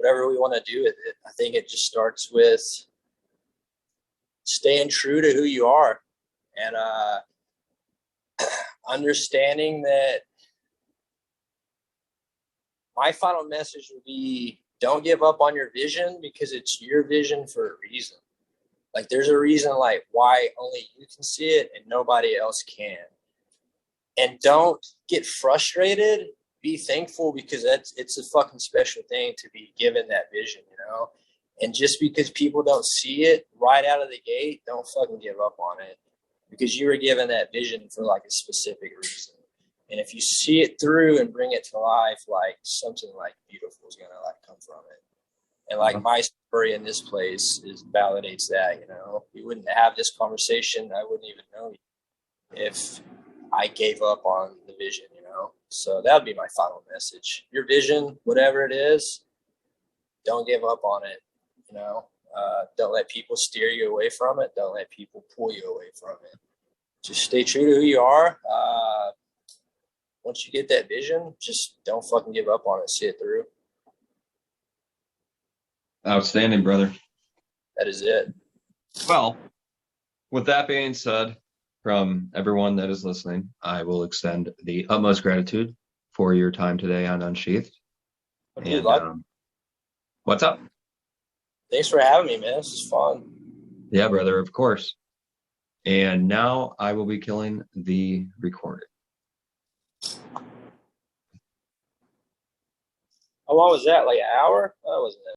we want to do with it. I think it just starts with staying true to who you are and understanding that my final message would be don't give up on your vision because it's your vision for a reason. Like there's a reason like why only you can see it and nobody else can. And don't get frustrated. Be thankful because it's a fucking special thing to be given that vision, And just because people don't see it right out of the gate, don't fucking give up on it because you were given that vision for like a specific reason. And if you see it through and bring it to life, like something like beautiful is gonna like come from it. And like my story in this place validates that, We wouldn't have this conversation. I wouldn't even know you if I gave up on the vision, So that would be my final message. Your vision, whatever it is, don't give up on it, Don't let people steer you away from it. Don't let people pull you away from it. Just stay true to who you are. Once you get that vision, just don't fucking give up on it. See it through. Outstanding, brother. That is it. Well, with that being said, from everyone that is listening, I will extend the utmost gratitude for your time today on Unsheathed. And what's up? Thanks for having me, man. This is fun. Yeah, brother, of course. And now I will be killing the recording. How long was that? Like an hour? That wasn't it.